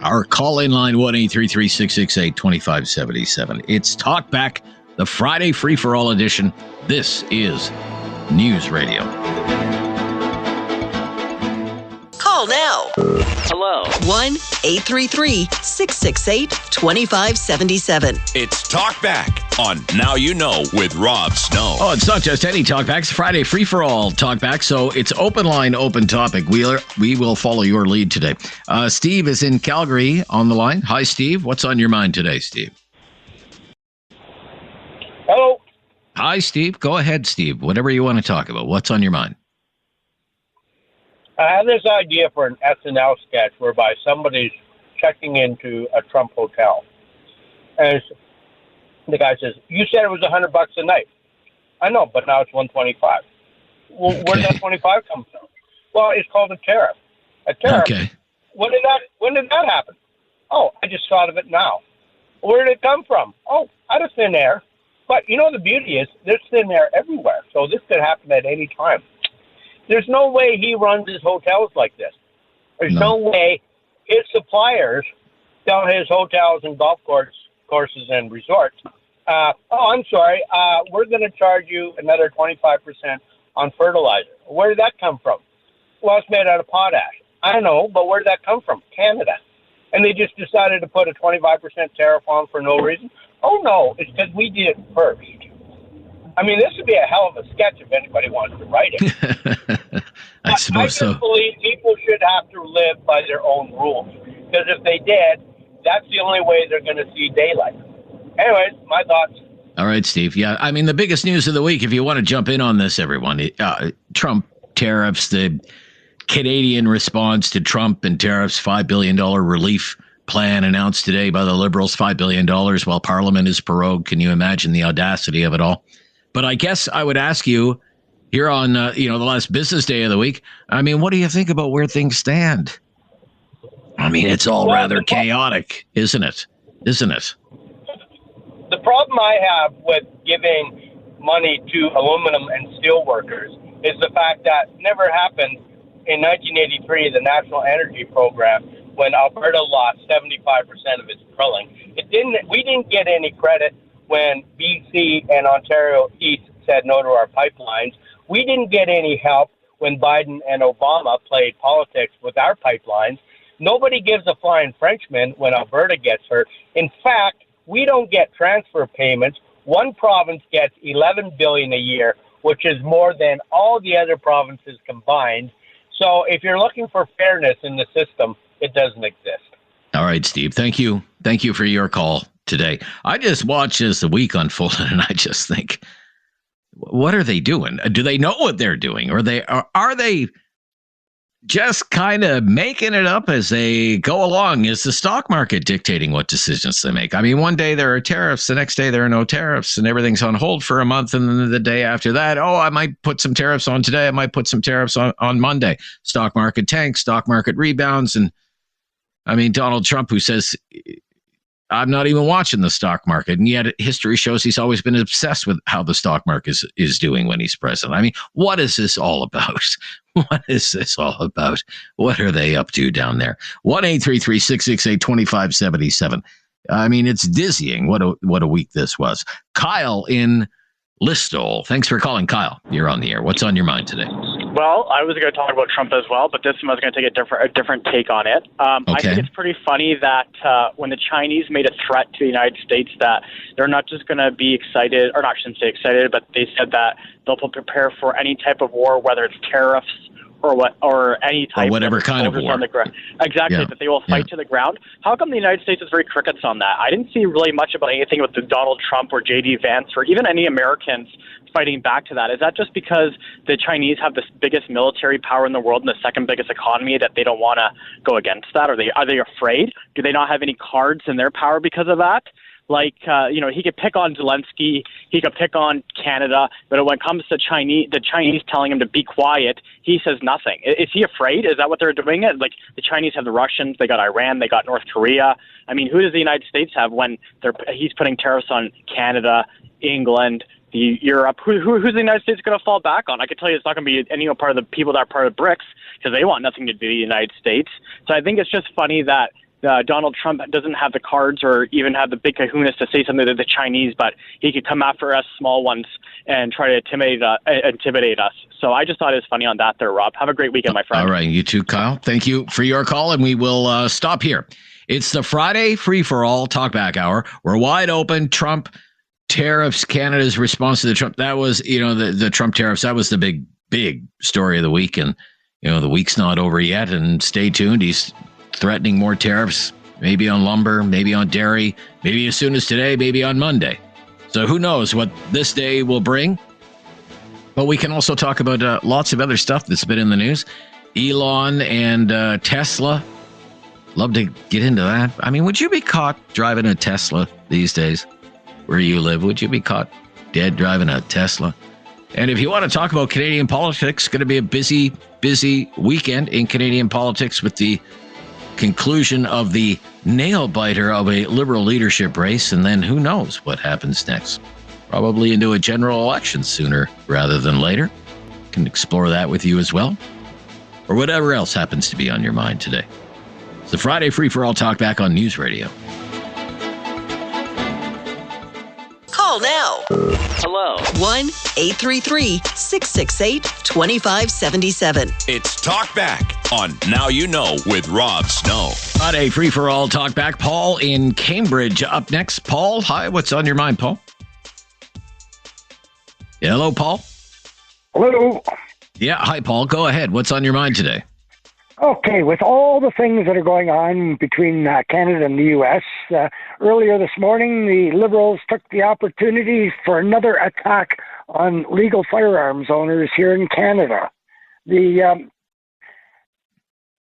our call-in line, 1-833-668-2577. It's Talkback, the Friday Free-for-All edition. This is News Radio. Call now. Hello. 1-833-668-2577. It's Talkback on Now You Know with Rob Snow. Oh, it's not just any Talkback. It's Friday Free-for-All Talkback, so it's open line, open topic. We will follow your lead today. Steve is in Calgary on the line. Hi, Steve. What's on your mind today, Steve? Hello. Hi, Steve. Go ahead, Steve. Whatever you want to talk about. What's on your mind? I have this idea for an SNL sketch whereby somebody's checking into a Trump hotel. And the guy says, you said it was $100 a night. I know, but now it's $125. Well, where did that 25 come from? Well, it's called a tariff. A tariff. Okay. When did that happen? Oh, I just thought of it now. Where did it come from? Oh, out of thin air. But you know the beauty is there's thin air everywhere. So this could happen at any time. There's no way he runs his hotels like this. There's no way his suppliers tell his hotels and golf courses and resorts, I'm sorry, we're going to charge you another 25% on fertilizer. Where did that come from? Well, it's made out of potash. I know, but where did that come from? Canada. And they just decided to put a 25% tariff on for no reason? Oh, no, it's because we did it first. I mean, this would be a hell of a sketch if anybody wants to write it. I suppose so. I just believe people should have to live by their own rules. Because if they did, that's the only way they're going to see daylight. Anyways, my thoughts. All right, Steve. Yeah, I mean, the biggest news of the week, if you want to jump in on this, everyone, Trump tariffs, the Canadian response to Trump and tariffs, $5 billion relief plan announced today by the Liberals, $5 billion while Parliament is prorogued. Can you imagine the audacity of it all? But I guess I would ask you here on, the last business day of the week, I mean, what do you think about where things stand? I mean, it's all rather chaotic, isn't it? Isn't it? The problem I have with giving money to aluminum and steel workers is the fact that never happened in 1983, the National Energy Program, when Alberta lost 75% of its drilling. We didn't get any credit when BC and Ontario East said no to our pipelines. We didn't get any help when Biden and Obama played politics with our pipelines. Nobody gives a flying Frenchman when Alberta gets hurt. In fact, we don't get transfer payments. One province gets $11 billion a year, which is more than all the other provinces combined. So if you're looking for fairness in the system, it doesn't exist. All right, Steve. Thank you. Thank you for your call today. I just watched as the week unfolded, and I just think, what are they doing? Do they know what they're doing? Or are they just kind of making it up as they go along? Is the stock market dictating what decisions they make? I mean, one day there are tariffs, the next day there are no tariffs, and everything's on hold for a month. And then the day after that, I might put some tariffs on today. I might put some tariffs on Monday. Stock market tanks, stock market rebounds. And I mean, Donald Trump, who says, I'm not even watching the stock market. And yet history shows he's always been obsessed with how the stock market is doing when he's president. I mean, what is this all about? What is this all about? What are they up to down there? 1-833-668-2577. I mean, it's dizzying what a week this was. Kyle in Listowel. Thanks for calling, Kyle. You're on the air. What's on your mind today? Well, I was going to talk about Trump as well, but this one I was going to take a different take on it. I think it's pretty funny that when the Chinese made a threat to the United States that they're not just going to be excited, or not, I shouldn't say excited, but they said that they'll prepare for any type of war, whether it's tariffs or any type or whatever of kind of war. On the ground. Exactly, that they will fight to the ground. How come the United States is very crickets on that? I didn't see really much about anything with the Donald Trump or J.D. Vance or even any Americans fighting back to that. Is that just because the Chinese have the biggest military power in the world and the second biggest economy that they don't want to go against that? Are they afraid? Do they not have any cards in their power because of that? Like, he could pick on Zelensky, he could pick on Canada, but when it comes to the Chinese telling him to be quiet, he says nothing. Is he afraid? Is that what they're doing? Like, the Chinese have the Russians, they got Iran, they got North Korea. I mean, who does the United States have when he's putting tariffs on Canada, England, Europe? Who's the United States going to fall back on? I can tell you it's not going to be any part of the people that are part of BRICS because they want nothing to do with the United States. So I think it's just funny that Donald Trump doesn't have the cards or even have the big kahunas to say something to the Chinese, but he could come after us small ones and try to intimidate us. So I just thought it was funny on that there, Rob. Have a great weekend, my friend. All right, you too, Kyle. Thank you for your call, and we will stop here. It's the Friday free-for-all Talkback Hour. We're wide open. Trump tariffs, Canada's response to the Trump. That was, the Trump tariffs. That was the big story of the week, and, the week's not over yet, and stay tuned. He's threatening more tariffs, maybe on lumber, maybe on dairy, maybe as soon as today, maybe on Monday. So who knows what this day will bring. But we can also talk about lots of other stuff that's been in the news. Elon and Tesla. Love to get into that. I mean, would you be caught driving a Tesla these days where you live? Would you be caught dead driving a Tesla? And if you want to talk about Canadian politics, going to be a busy weekend in Canadian politics with the conclusion of the nail-biter of a Liberal leadership race, and then who knows what happens next. Probably into a general election sooner rather than later. Can explore that with you as well, or whatever else happens to be on your mind today. It's the Friday Free-for-All Talkback on News Radio. Call now. Hello. 1-833-668-2577. It's Talkback on Now You Know with Rob Snow. Friday Free-for-All Talkback. Paul in Cambridge up next. Paul, hi. What's on your mind, Paul? Hello, Paul. Hello. Yeah, hi, Paul. Go ahead. What's on your mind today? Okay, with all the things that are going on between Canada and the U.S., earlier this morning, the Liberals took the opportunity for another attack on legal firearms owners here in Canada.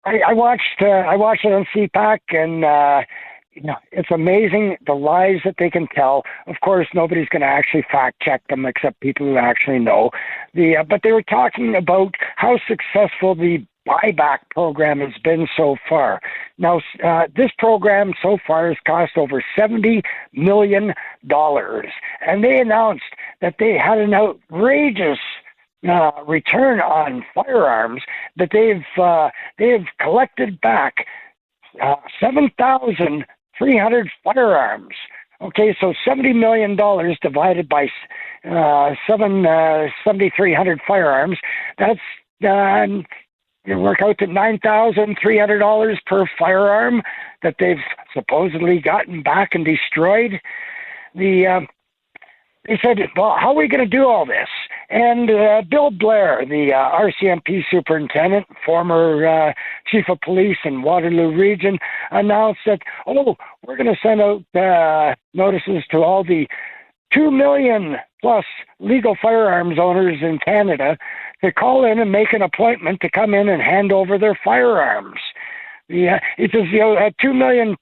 I watched it on CPAC, and it's amazing the lies that they can tell. Of course, nobody's going to actually fact check them except people who actually know. But they were talking about how successful the buyback program has been so far. Now, this program so far has cost over $70 million, and they announced that they had an outrageous return on firearms, that they've collected back 7,300 firearms. Okay, so $70 million divided by 7,300 firearms. That's it work out to $9,300 per firearm that they've supposedly gotten back and destroyed. They said, well, how are we going to do all this? And Bill Blair, the RCMP superintendent, former chief of police in Waterloo Region, announced that, we're going to send out notices to all the 2 million plus legal firearms owners in Canada to call in and make an appointment to come in and hand over their firearms. It says, 2 million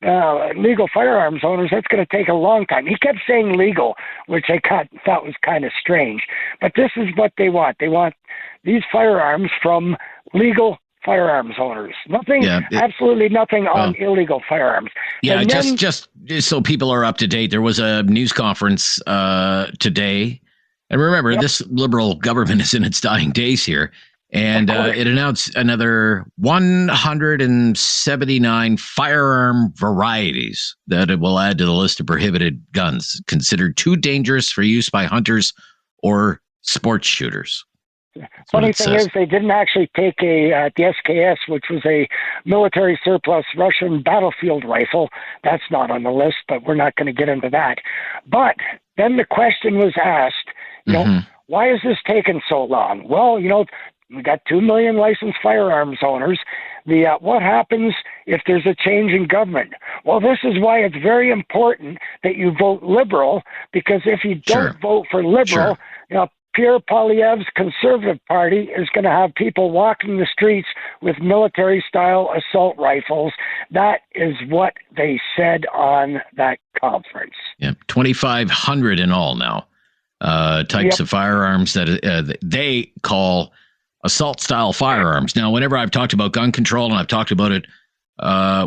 legal firearms owners, that's going to take a long time. He kept saying legal, which I thought was kind of strange. But this is what they want. They want these firearms from legal firearms owners. Nothing, absolutely nothing on illegal firearms. Yeah, And then, just so people are up to date, there was a news conference today. And remember, this Liberal government is in its dying days here. And it announced another 179 firearm varieties that it will add to the list of prohibited guns considered too dangerous for use by hunters or sports shooters. funny thing is, they didn't actually take the SKS, which was a military surplus Russian battlefield rifle. That's not on the list, but we're not going to get into that. But then the question was asked, you know, why is this taking so long? Well, you know, we got 2 million licensed firearms owners. What happens if there's a change in government? Well, this is why it's very important that you vote Liberal, because if you don't vote for Liberal, you know, Pierre Poilievre's Conservative Party is going to have people walking the streets with military-style assault rifles. That is what they said on that conference. Yeah, 2,500 in all now. Types of firearms that they call assault-style firearms. Now, whenever I've talked about gun control, and I've talked about it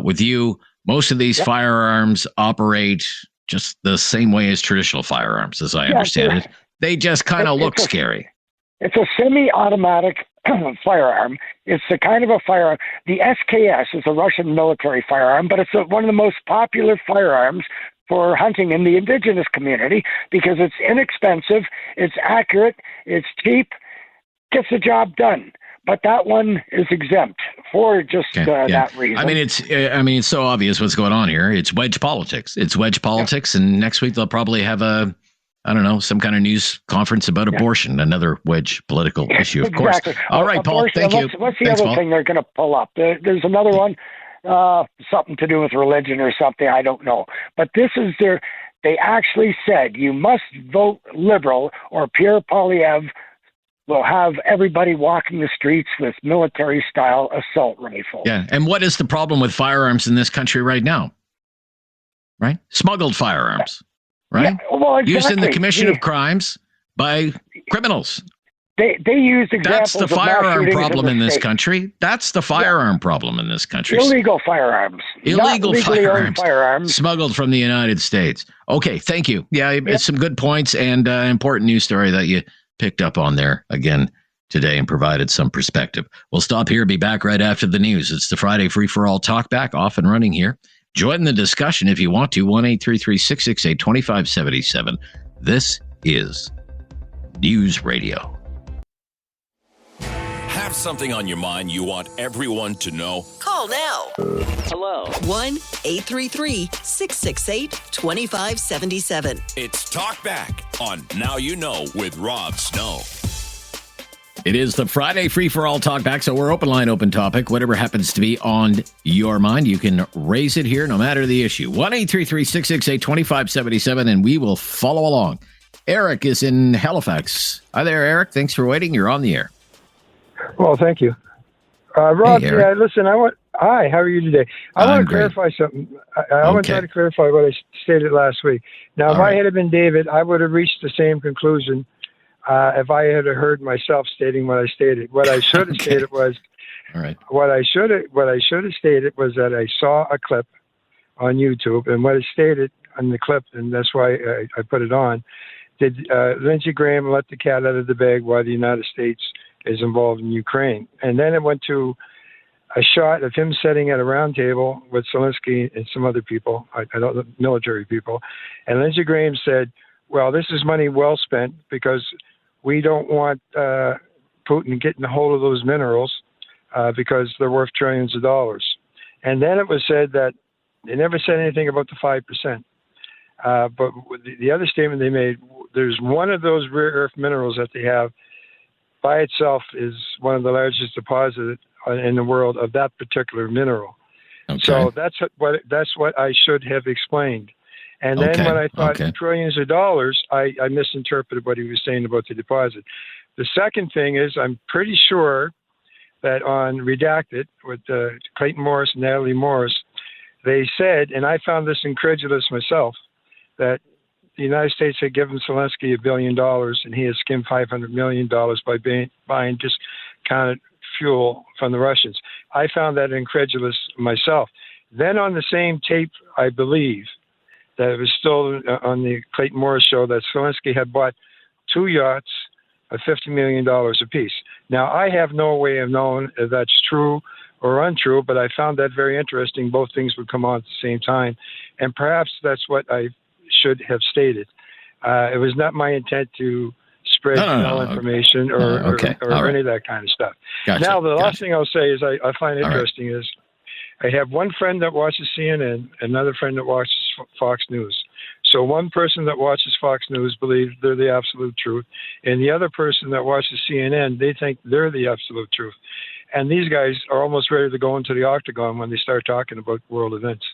with you, most of these firearms operate just the same way as traditional firearms, as I understand it. They just kind of look scary. It's a semi-automatic firearm. It's the kind of a firearm. The SKS is a Russian military firearm, but it's one of the most popular firearms for hunting in the indigenous community because it's inexpensive, it's accurate, it's cheap, gets the job done. But that one is exempt for just that reason. I mean, it's so obvious what's going on here. It's wedge politics. And next week they'll probably have some kind of news conference about abortion, another wedge political issue, of course. All right, Paul, thank you. What's the other thing they're going to pull up? There's another one, something to do with religion or something, I don't know. But this is they actually said you must vote Liberal or Pierre Poilievre will have everybody walking the streets with military-style assault rifles. Yeah, and what is the problem with firearms in this country right now? Right? Smuggled firearms. Right? Yeah, well, exactly. Used in the commission of crimes by criminals. They use examples. That's the firearm problem in this country. That's the firearm problem in this country. Illegal firearms. Illegal firearms smuggled from the United States. Okay, thank you. Yeah, it's some good points and important news story that you picked up on there again today and provided some perspective. We'll stop here, be back right after the news. It's the Friday Free for All Talkback, off and running here. Join the discussion if you want to, 1-833-668-2577. This is News Radio. Have something on your mind you want everyone to know? Call now. Hello. 1-833-668-2577. It's Talkback on Now You Know with Rob Snow. It is the Friday Free for All Talkback, so we're open line, open topic. Whatever happens to be on your mind, you can raise it here, no matter the issue. 1-833-668-2577, and we will follow along. Eric is in Halifax. Hi there, Eric. Thanks for waiting. You're on the air. Well, thank you. Rob, hey, listen, hi, how are you today? I want to clarify something. I want to try to clarify what I stated last week. Now, if I had been David, I would have reached the same conclusion if I had heard myself stating what I stated. What I should have stated was, what I should have stated was that I saw a clip on YouTube, and what it stated on the clip, and that's why I put it on, did Lindsey Graham let the cat out of the bag while the United States is involved in Ukraine? And then it went to a shot of him sitting at a round table with Zelensky and some other people, I don't know, military people, and Lindsey Graham said, well, this is money well spent because we don't want Putin getting a hold of those minerals because they're worth trillions of dollars. And then it was said that they never said anything about the 5%. But the other statement they made, there's one of those rare earth minerals that they have by itself is one of the largest deposits in the world of that particular mineral. Okay. So that's what I should have explained. And then when I thought trillions of dollars, I misinterpreted what he was saying about the deposit. The second thing is I'm pretty sure that on Redacted with Clayton Morris and Natalie Morris, they said, and I found this incredulous myself, that the United States had given Zelensky $1 billion and he had skimmed $500 million by buying just kind of fuel from the Russians. I found that incredulous myself. Then on the same tape, I believe that it was still on the Clayton Morris show that Zelensky had bought 2 yachts of $50 million apiece. Now, I have no way of knowing if that's true or untrue, but I found that very interesting. Both things would come on at the same time. And perhaps that's what I should have stated. It was not my intent to spread information or any of that kind of stuff. Gotcha. Now, the last thing I'll say is I find interesting is I have one friend that watches CNN, another friend that watches Fox News. So one person that watches Fox News believes they're the absolute truth, and the other person that watches CNN, they think they're the absolute truth. And these guys are almost ready to go into the octagon when they start talking about world events.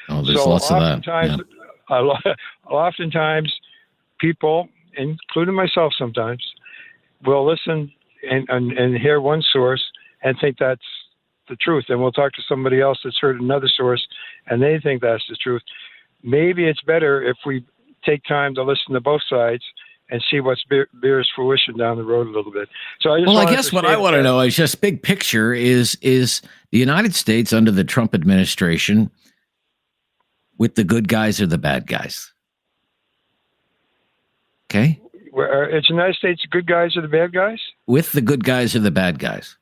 Oh, there's lots of that. Yeah. Oftentimes, people, including myself sometimes, will listen and hear one source and think that's the truth. And we'll talk to somebody else that's heard another source and they think that's the truth. Maybe it's better if we take time to listen to both sides and see what's bears fruition down the road a little bit. So I guess what I want to know is just big picture is the United States under the Trump administration with the good guys or the bad guys? Okay. It's the United States good guys or the bad guys? With the good guys or the bad guys?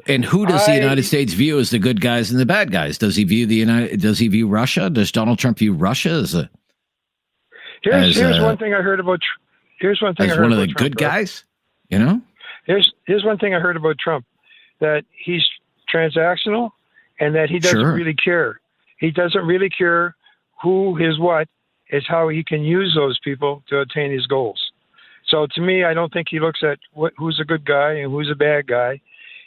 And who does the United States view as the good guys and the bad guys? Does he view Does he view Russia? Does Donald Trump view Russia as a? Here's one thing I heard about. Here's one thing I heard one of about the Trump, good guys. You know. Here's one thing I heard about Trump, that he's transactional, and that he doesn't really care. He doesn't really care who his what. It's how he can use those people to attain his goals. So to me, I don't think he looks at who's a good guy and who's a bad guy.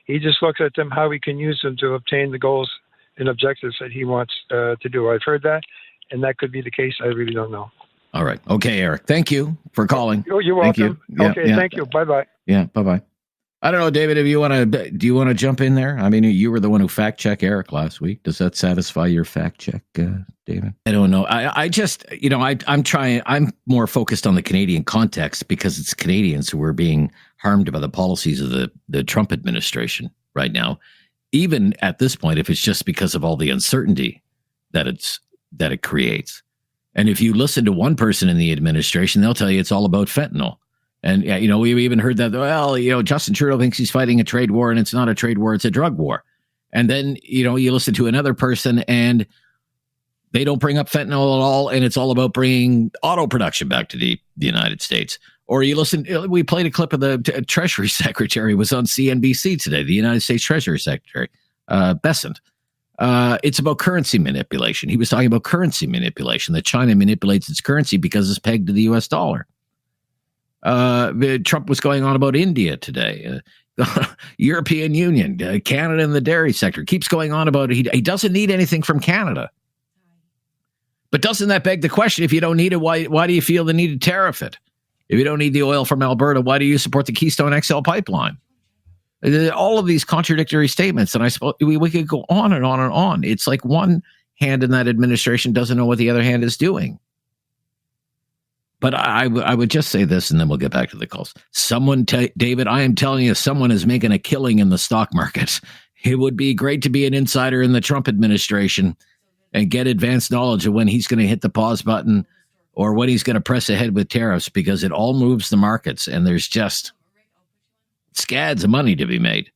He just looks at them, how he can use them to obtain the goals and objectives that he wants to do. I've heard that, and that could be the case. I really don't know. All right. Okay, Eric. Thank you for calling. Oh, you're welcome. Thank you. Thank you. Bye-bye. Yeah, bye-bye. I don't know, David, if you want to, do you want to jump in there? I mean, you were the one who fact-checked Eric last week. Does that satisfy your fact check, David? I don't know. I just, I'm more focused on the Canadian context because it's Canadians who are being harmed by the policies of the Trump administration right now. Even at this point, if it's just because of all the uncertainty that it creates. And if you listen to one person in the administration, they'll tell you it's all about fentanyl. And, we even heard that, Justin Trudeau thinks he's fighting a trade war, and it's not a trade war, it's a drug war. And then, you listen to another person and they don't bring up fentanyl at all, and it's all about bringing auto production back to the United States. Or we played a clip of the Treasury Secretary was on CNBC today, the United States Treasury Secretary, Bessent. It's about currency manipulation. He was talking about currency manipulation, that China manipulates its currency because it's pegged to the U.S. dollar. Trump was going on about India today, European Union, Canada and the dairy sector. Keeps going on about it. He doesn't need anything from Canada. But doesn't that beg the question, if you don't need it, why do you feel the need to tariff it? If you don't need the oil from Alberta, why do you support the Keystone XL pipeline? All of these contradictory statements, and I suppose we could go on and on and on. It's like one hand in that administration doesn't know what the other hand is doing. But I would just say this, and then we'll get back to the calls. David, I am telling you, someone is making a killing in the stock market. It would be great to be an insider in the Trump administration and get advanced knowledge of when he's going to hit the pause button or when he's going to press ahead with tariffs, because it all moves the markets, and there's just scads of money to be made,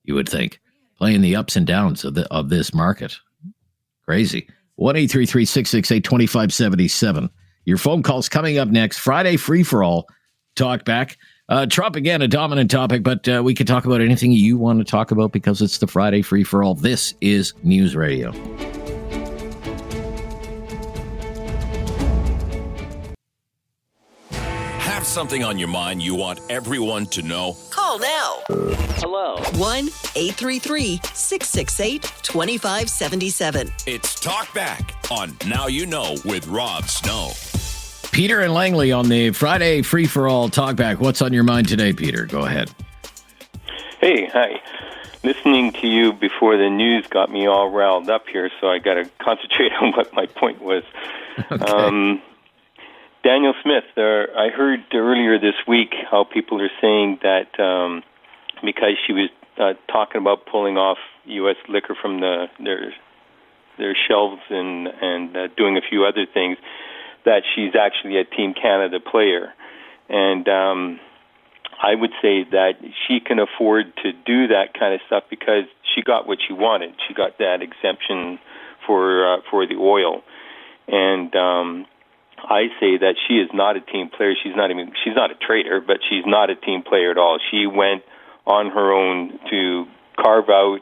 you would think, playing the ups and downs of this market. Crazy. 1-833-668-2577. Your phone calls coming up next. Friday free-for-all Talkback. Trump, again, a dominant topic, but we can talk about anything you want to talk about because it's the Friday free-for-all. This is News Radio. Have something on your mind you want everyone to know? Call now. Hello. 1-833-668-2577. It's Talkback on Now You Know with Rob Snow. Peter and Langley on the Friday free-for-all Talkback. What's on your mind today, Peter? Go ahead. Hey, hi. Listening to you before the news got me all riled up here, so I got to concentrate on what my point was. Okay. Daniel Smith, I heard earlier this week how people are saying that because she was talking about pulling off U.S. liquor from their shelves and doing a few other things, that she's actually a Team Canada player. And I would say that she can afford to do that kind of stuff because she got what she wanted. She got that exemption for the oil. And I say that she is not a team player. She's not a traitor, but she's not a team player at all. She went on her own to carve out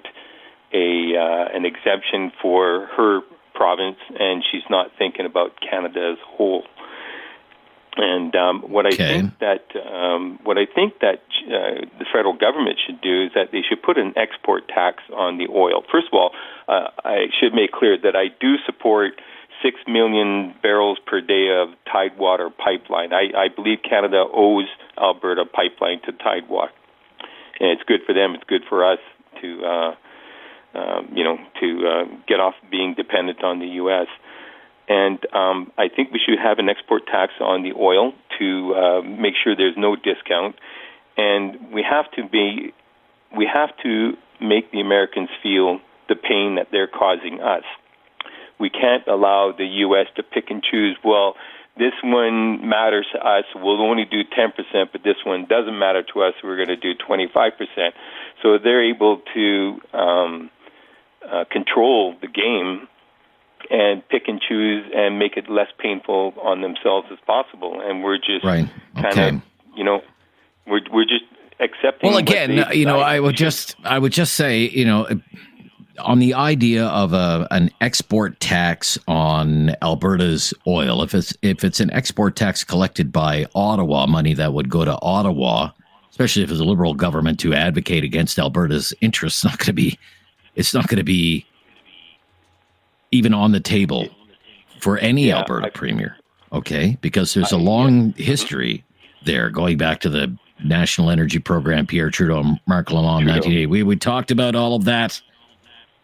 an exemption for her province, and she's not thinking about Canada as a whole. And what I think that the federal government should do is that they should put an export tax on the oil. First of all, I should make clear that I do support 6 million barrels per day of Tidewater pipeline. I believe Canada owes Alberta pipeline to Tidewater, and it's good for them. It's good for us to get off being dependent on the U.S. And I think we should have an export tax on the oil to make sure there's no discount. And we have to make the Americans feel the pain that they're causing us. We can't allow the U.S. to pick and choose, well, this one matters to us, we'll only do 10%, but this one doesn't matter to us, we're going to do 25%. So they're able to control the game and pick and choose and make it less painful on themselves as possible. And we're just we're just accepting. Well, again, I would just say, on the idea of an export tax on Alberta's oil, if it's an export tax collected by Ottawa, money that would go to Ottawa, especially if it's a Liberal government to advocate against Alberta's interests, it's not going to be even on the table for any Alberta premier, okay? Because there's a long history there, going back to the National Energy Program, Pierre Trudeau, McLoughlin, 1980. We talked about all of that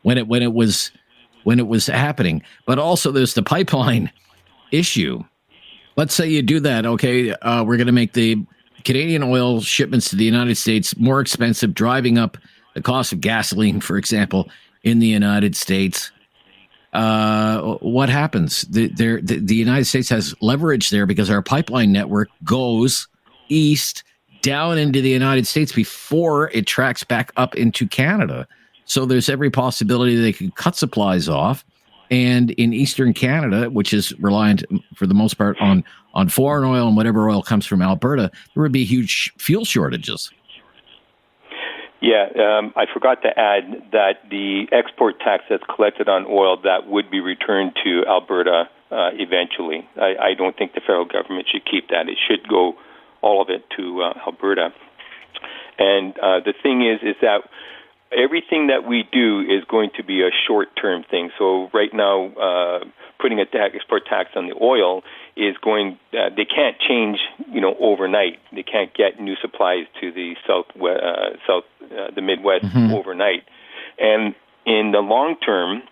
when it was happening. But also there's the pipeline issue. Let's say you do that, okay? We're going to make the Canadian oil shipments to the United States more expensive, driving up the cost of gasoline, for example, in the United States. What happens? The United States has leverage there because our pipeline network goes east down into the United States before it tracks back up into Canada. So there's every possibility they could cut supplies off. And in Eastern Canada, which is reliant for the most part on foreign oil and whatever oil comes from Alberta, there would be huge fuel shortages. Yeah, I forgot to add that the export tax that's collected on oil, that would be returned to Alberta eventually. I don't think the federal government should keep that. It should go, all of it, to Alberta. And the thing is that everything that we do is going to be a short-term thing. So right now, putting an export tax on the oil is going. They can't change, overnight. They can't get new supplies to the the Midwest overnight. And in the long term,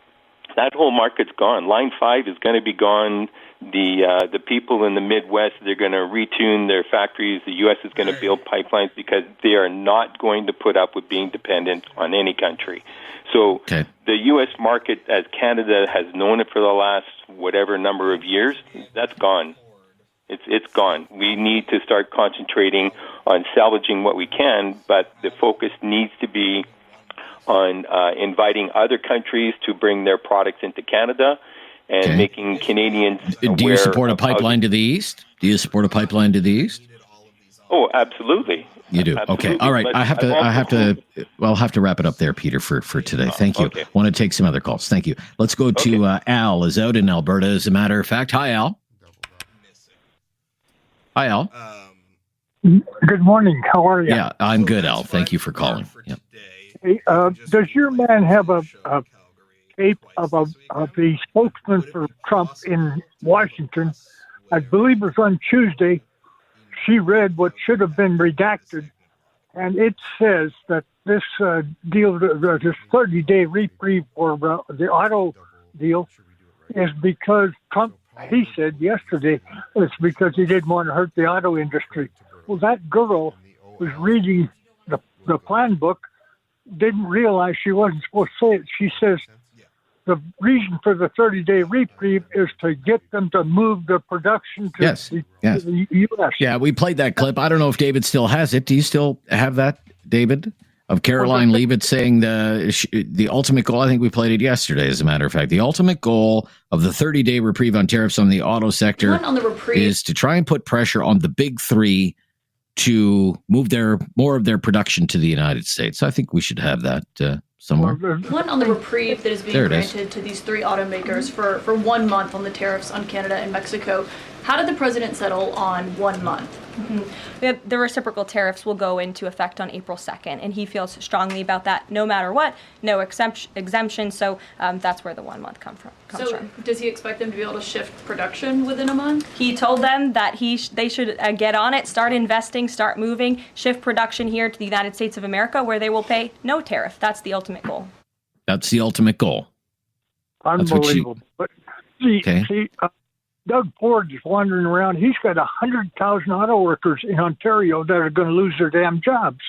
that whole market's gone. Line 5 is going to be gone. The people in the Midwest, they're going to retune their factories. The U.S. is going to build pipelines because they are not going to put up with being dependent on any country. So the U.S. market, as Canada has known it for the last whatever number of years, that's gone. It's gone. We need to start concentrating on salvaging what we can, but the focus needs to be on inviting other countries to bring their products into Canada and making Canadians aware. Do you support a pipeline to the east? Oh, absolutely. You do. Absolutely. Okay. All right. I'll have to wrap it up there, Peter, for today. Thank you. Okay. Want to take some other calls. Thank you. Let's go to Al is out in Alberta, as a matter of fact. Hi, Al. Hi, Al. Good morning. How are you? Yeah, I'm good, Al. Thank you for calling. Yep. Hey, does your man have a tape of the spokesman for Trump in Washington? I believe it was on Tuesday. She read what should have been redacted, and it says that this deal, this 30-day reprieve for the auto deal, is because Trump, he said yesterday, it's because he didn't want to hurt the auto industry. Well, that girl was reading the plan book didn't realize she wasn't supposed to say it. She says the reason for the 30-day reprieve is to get them to move the production to the U.S. Yeah, we played that clip. I don't know if David still has it. Do you still have that, David? Of Caroline Leavitt saying the ultimate goal, I think we played it yesterday, as a matter of fact, the ultimate goal of the 30-day reprieve on tariffs on the auto sector is to try and put pressure on the big three to move more of their production to the United States. I think we should have that somewhere. One on the reprieve that is being granted to these three automakers for 1 month on the tariffs on Canada and Mexico. How did the president settle on 1 month? The reciprocal tariffs will go into effect on April 2nd, and he feels strongly about that no matter what, no exemption, so that's where the 1 month comes from. Does he expect them to be able to shift production within a month? He told them that they should get on it, start investing, start moving, shift production here to the United States of America, where they will pay no tariff. That's the ultimate goal. That's the ultimate goal. Unbelievable. But see, Doug Ford is wandering around. He's got 100,000 auto workers in Ontario that are going to lose their damn jobs.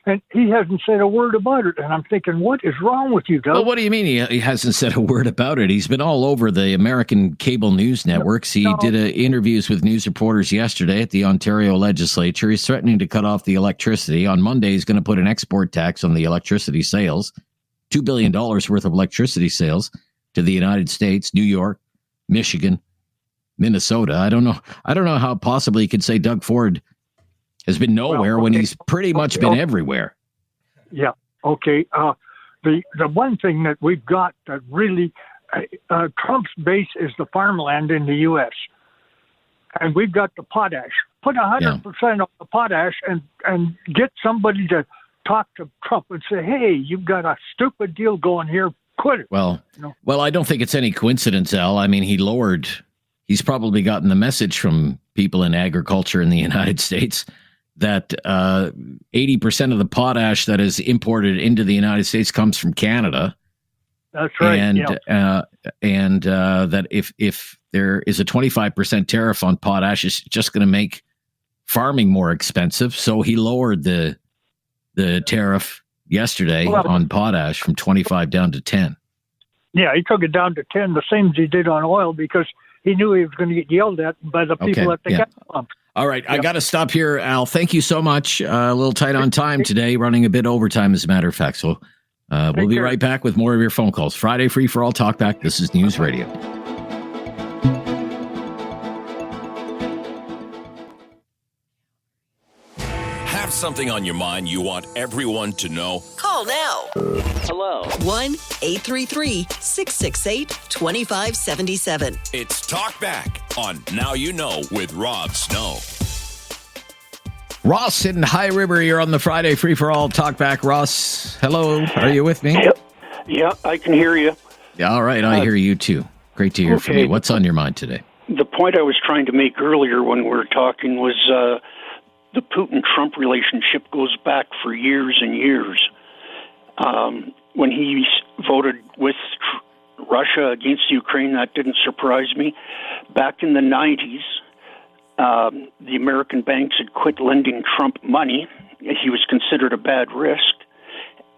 And he hasn't said a word about it. And I'm thinking, what is wrong with you, Doug? Well, what do you mean he hasn't said a word about it? He's been all over the American cable news networks. He did interviews with news reporters yesterday at the Ontario legislature. He's threatening to cut off the electricity. On Monday, he's going to put an export tax on the electricity sales, $2 billion worth of electricity sales to the United States, New York, Michigan, Minnesota. I don't know how possibly you could say Doug Ford has been nowhere when he's pretty much been everywhere. Yeah. Okay. The one thing that we've got that really Trump's base is the farmland in the U.S. and we've got the potash. Put 100% on the potash and get somebody to talk to Trump and say, "Hey, you've got a stupid deal going here. Quit it." Well, I don't think it's any coincidence, Al. I mean, he's probably gotten the message from people in agriculture in the United States that 80% of the potash that is imported into the United States comes from Canada. That's right. And that if there is a 25% tariff on potash, it's just going to make farming more expensive. So he lowered the tariff yesterday on potash from 25 down to 10. Yeah, he took it down to 10, the same as he did on oil, because he knew he was going to get yelled at by the people at the gas pump. All right, I got to stop here, Al. Thank you so much. A little tight on time today, running a bit overtime, as a matter of fact. So we'll be right back with more of your phone calls. Friday Free for All Talkback. This is News Radio. Have something on your mind you want everyone to know? Call now. Hello. 1-833-668-2577. It's Talkback on Now You Know with Rob Snow. Ross in High River, you're on the Friday Free for All Talkback. Ross, hello. Are you with me? Yeah, I can hear you. Yeah, all right, I hear you too. Great to hear from you. What's on your mind today? The point I was trying to make earlier when we were talking was the Putin-Trump relationship goes back for years and years. When he voted with Russia against Ukraine, that didn't surprise me. Back in the 90s, the American banks had quit lending Trump money. He was considered a bad risk.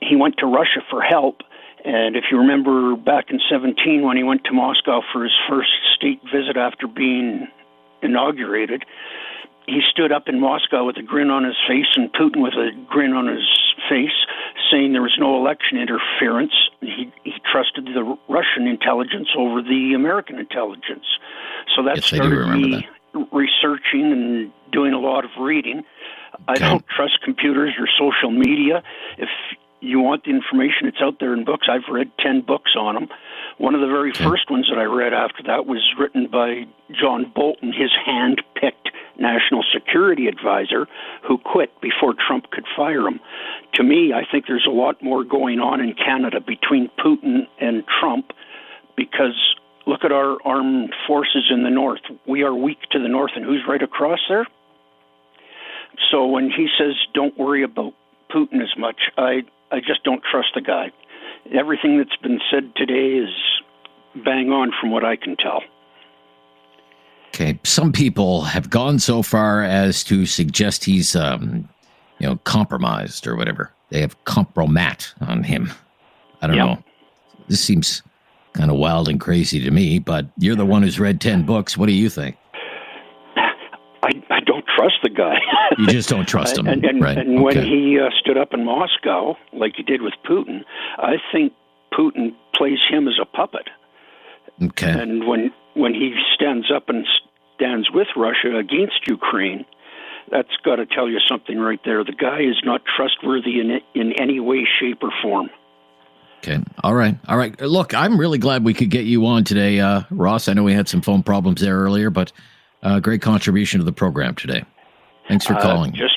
He went to Russia for help. And if you remember back in 2017 when he went to Moscow for his first state visit after being inaugurated, he stood up in Moscow with a grin on his face and Putin with a grin on his face, saying there was no election interference. He trusted the Russian intelligence over the American intelligence. So that started me researching and doing a lot of reading. I don't trust computers or social media. If you want the information, it's out there in books. I've read 10 books on them. One of the very first ones that I read after that was written by John Bolton, his hand-picked national security advisor, who quit before Trump could fire him. To me, I think there's a lot more going on in Canada between Putin and Trump, because look at our armed forces in the north. We are weak to the north, and who's right across there? So when he says don't worry about Putin as much, I just don't trust the guy. Everything that's been said today is bang on from what I can tell. Okay, some people have gone so far as to suggest he's, compromised or whatever. they have compromat on him. I don't know. This seems kind of wild and crazy to me, but you're the one who's read 10 books. What do you think? I don't trust the guy. You just don't trust him, right? And when he stood up in Moscow, like he did with Putin, I think Putin plays him as a puppet. Okay. And when he stands up and stands with Russia against Ukraine, that's got to tell you something right there. The guy is not trustworthy in any way, shape, or form. Okay. All right. Look, I'm really glad we could get you on today, Ross. I know we had some phone problems there earlier, but great contribution to the program today. Thanks for calling. Just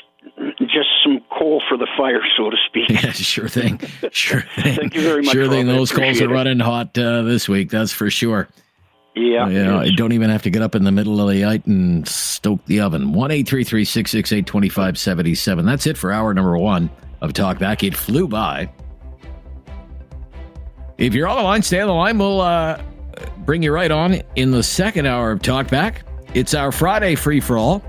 some coal for the fire, so to speak. Yeah, sure thing. Thank you very much. Sure thing. Those calls are running hot this week. That's for sure. Yeah. I don't even have to get up in the middle of the night and stoke the oven. 1-833-668-2577. That's it for hour number 1 of Talkback. It flew by. If you're on the line, stay on the line. We'll bring you right on in the second hour of Talkback. It's our Friday free-for-all.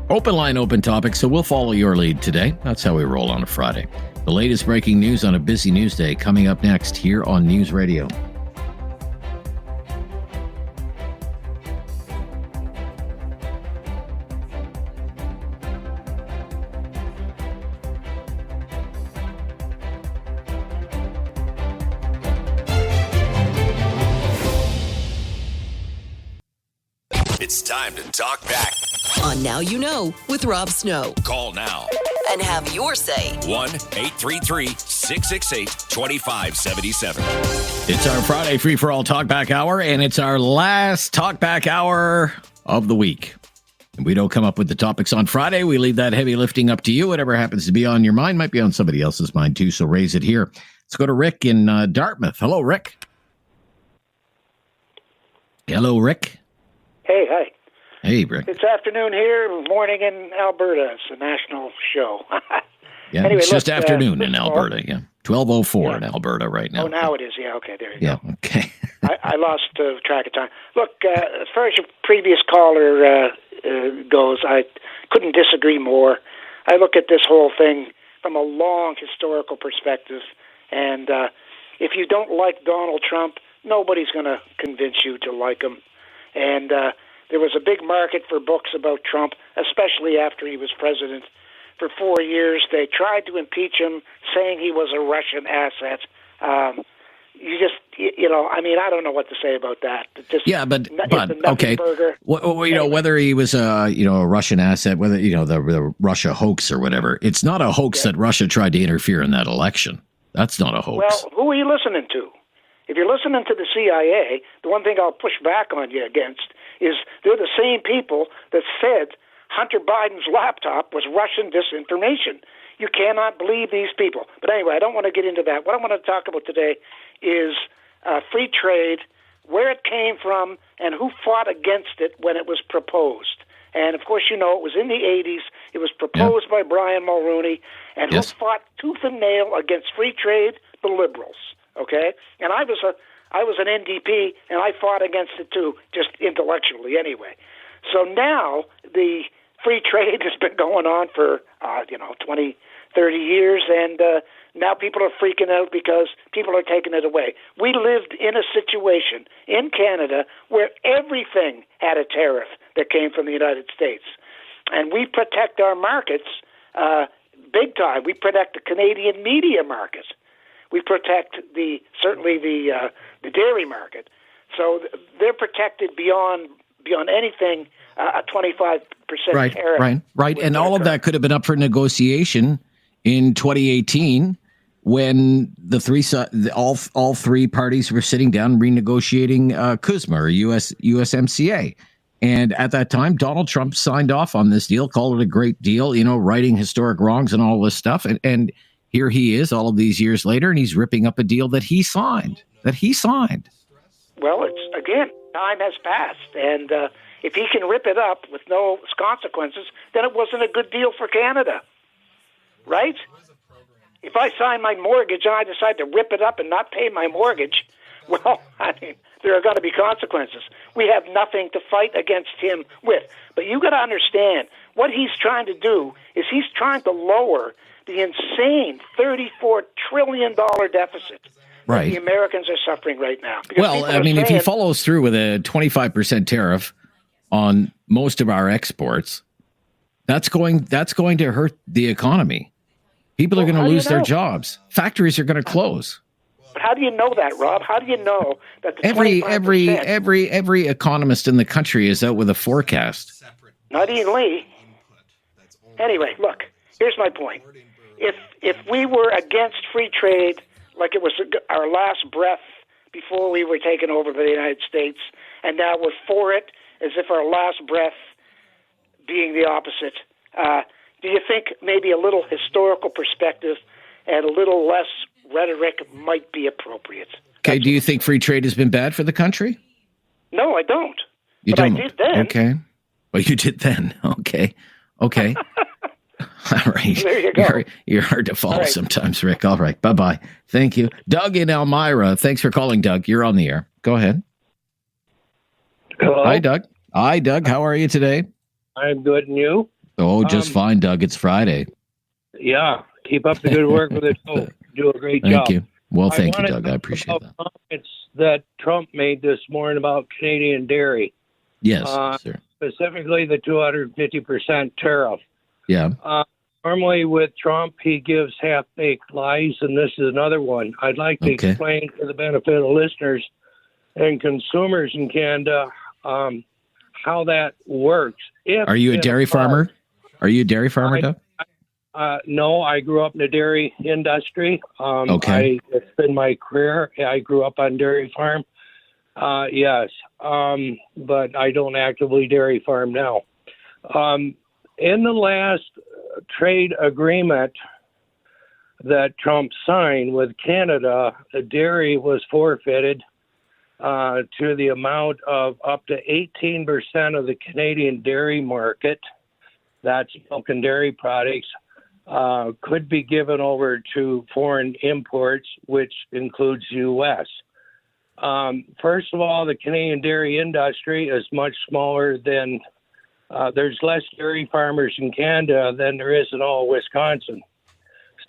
Open line, open topic, so we'll follow your lead today. That's how we roll on a Friday. The latest breaking news on a busy news day coming up next here on News Radio. It's time to talk back. On Now You Know with Rob Snow. Call now. And have your say. 1-833-668-2577. It's our Friday free-for-all Talkback hour, and it's our last Talkback hour of the week. And we don't come up with the topics on Friday. We leave that heavy lifting up to you. Whatever happens to be on your mind might be on somebody else's mind, too, so raise it here. Let's go to Rick in Dartmouth. Hello, Rick. Hello, Rick. Hey, hi. Hey, Rick. It's afternoon here, morning in Alberta. It's a national show. Yeah, anyway, it's just afternoon in Alberta, yeah. 12:04 in Alberta right now. Oh, now it is. Yeah, okay, there you go. Yeah, okay. I lost track of time. Look, as far as your previous caller goes, I couldn't disagree more. I look at this whole thing from a long historical perspective, and if you don't like Donald Trump, nobody's going to convince you to like him. And there was a big market for books about Trump, especially after he was president. For 4 years, they tried to impeach him, saying he was a Russian asset. I don't know what to say about that. But okay. Whether he was a Russian asset, whether the Russia hoax or whatever, it's not a hoax that Russia tried to interfere in that election. That's not a hoax. Well, who are you listening to? If you're listening to the CIA, the one thing I'll push back on you against is they're the same people that said Hunter Biden's laptop was Russian disinformation. You cannot believe these people. But anyway, I don't want to get into that. What I want to talk about today is free trade, where it came from, and who fought against it when it was proposed. And, of course, it was in the 80s. It was proposed by Brian Mulroney. And who fought tooth and nail against free trade? The liberals. Okay? And I was an NDP, and I fought against it too, just intellectually anyway. So now the free trade has been going on for, 20, 30 years, and now people are freaking out because people are taking it away. We lived in a situation in Canada where everything had a tariff that came from the United States. And we protect our markets big time. We protect the Canadian media market. We protect certainly the dairy market. So they're protected beyond anything a 25% tariff. Right. And all of that could have been up for negotiation in 2018 when all three parties were sitting down renegotiating CUSMA or USMCA. And at that time, Donald Trump signed off on this deal, called it a great deal, righting historic wrongs and all this stuff. And here he is all of these years later, and he's ripping up a deal that he signed. Well, time has passed. And if he can rip it up with no consequences, then it wasn't a good deal for Canada. Right? If I sign my mortgage and I decide to rip it up and not pay my mortgage, well, there are going to be consequences. We have nothing to fight against him with. But you got to understand, what he's trying to do is he's trying to lower the insane $34 trillion deficit Right. that the Americans are suffering right now. Because Well, I mean, if he follows through with a 25% tariff on most of our exports, that's going to hurt the economy. People are going to lose their jobs. Factories are going to close. But how do you know that, Rob? How do you know that the Every 25%? every economist in the country is out with a forecast. Not Ian Lee. Anyway, look, here's my point. If we were against free trade, like it was our last breath before we were taken over by the United States, and now we're for it as if our last breath being the opposite, do you think maybe a little historical perspective and a little less rhetoric might be appropriate? Okay, do you think free trade has been bad for the country? No, I don't. You but don't. I did then. Okay. Well, you did then. Okay. All right. There you go. You're hard to follow sometimes, Rick. All right. Bye-bye. Thank you. Doug in Elmira. Thanks for calling, Doug. You're on the air. Go ahead. Hello. Hi, Doug. Hi, Doug. How are you today? I'm good, and you? Oh, just fine, Doug. It's Friday. Yeah. Keep up the good work with it. Do a great job. Thank you. Well, thank you, Doug. I appreciate that. Comments that Trump made this morning about Canadian dairy. Yes, sir. Specifically the 250% tariff. Yeah. Normally with Trump, he gives half-baked lies, and this is another one. I'd like to explain for the benefit of listeners and consumers in Canada how that works. Are you a dairy farmer? Are you a dairy farmer, Doug? No, I grew up in the dairy industry. It's been my career. I grew up on dairy farm. Yes, but I don't actively dairy farm now. In the last trade agreement that Trump signed with Canada, the dairy was forfeited to the amount of up to 18% of the Canadian dairy market. That's milk and dairy products. Could be given over to foreign imports, which includes U.S. First of all, the Canadian dairy industry is much smaller than, there's less dairy farmers in Canada than there is in all Wisconsin.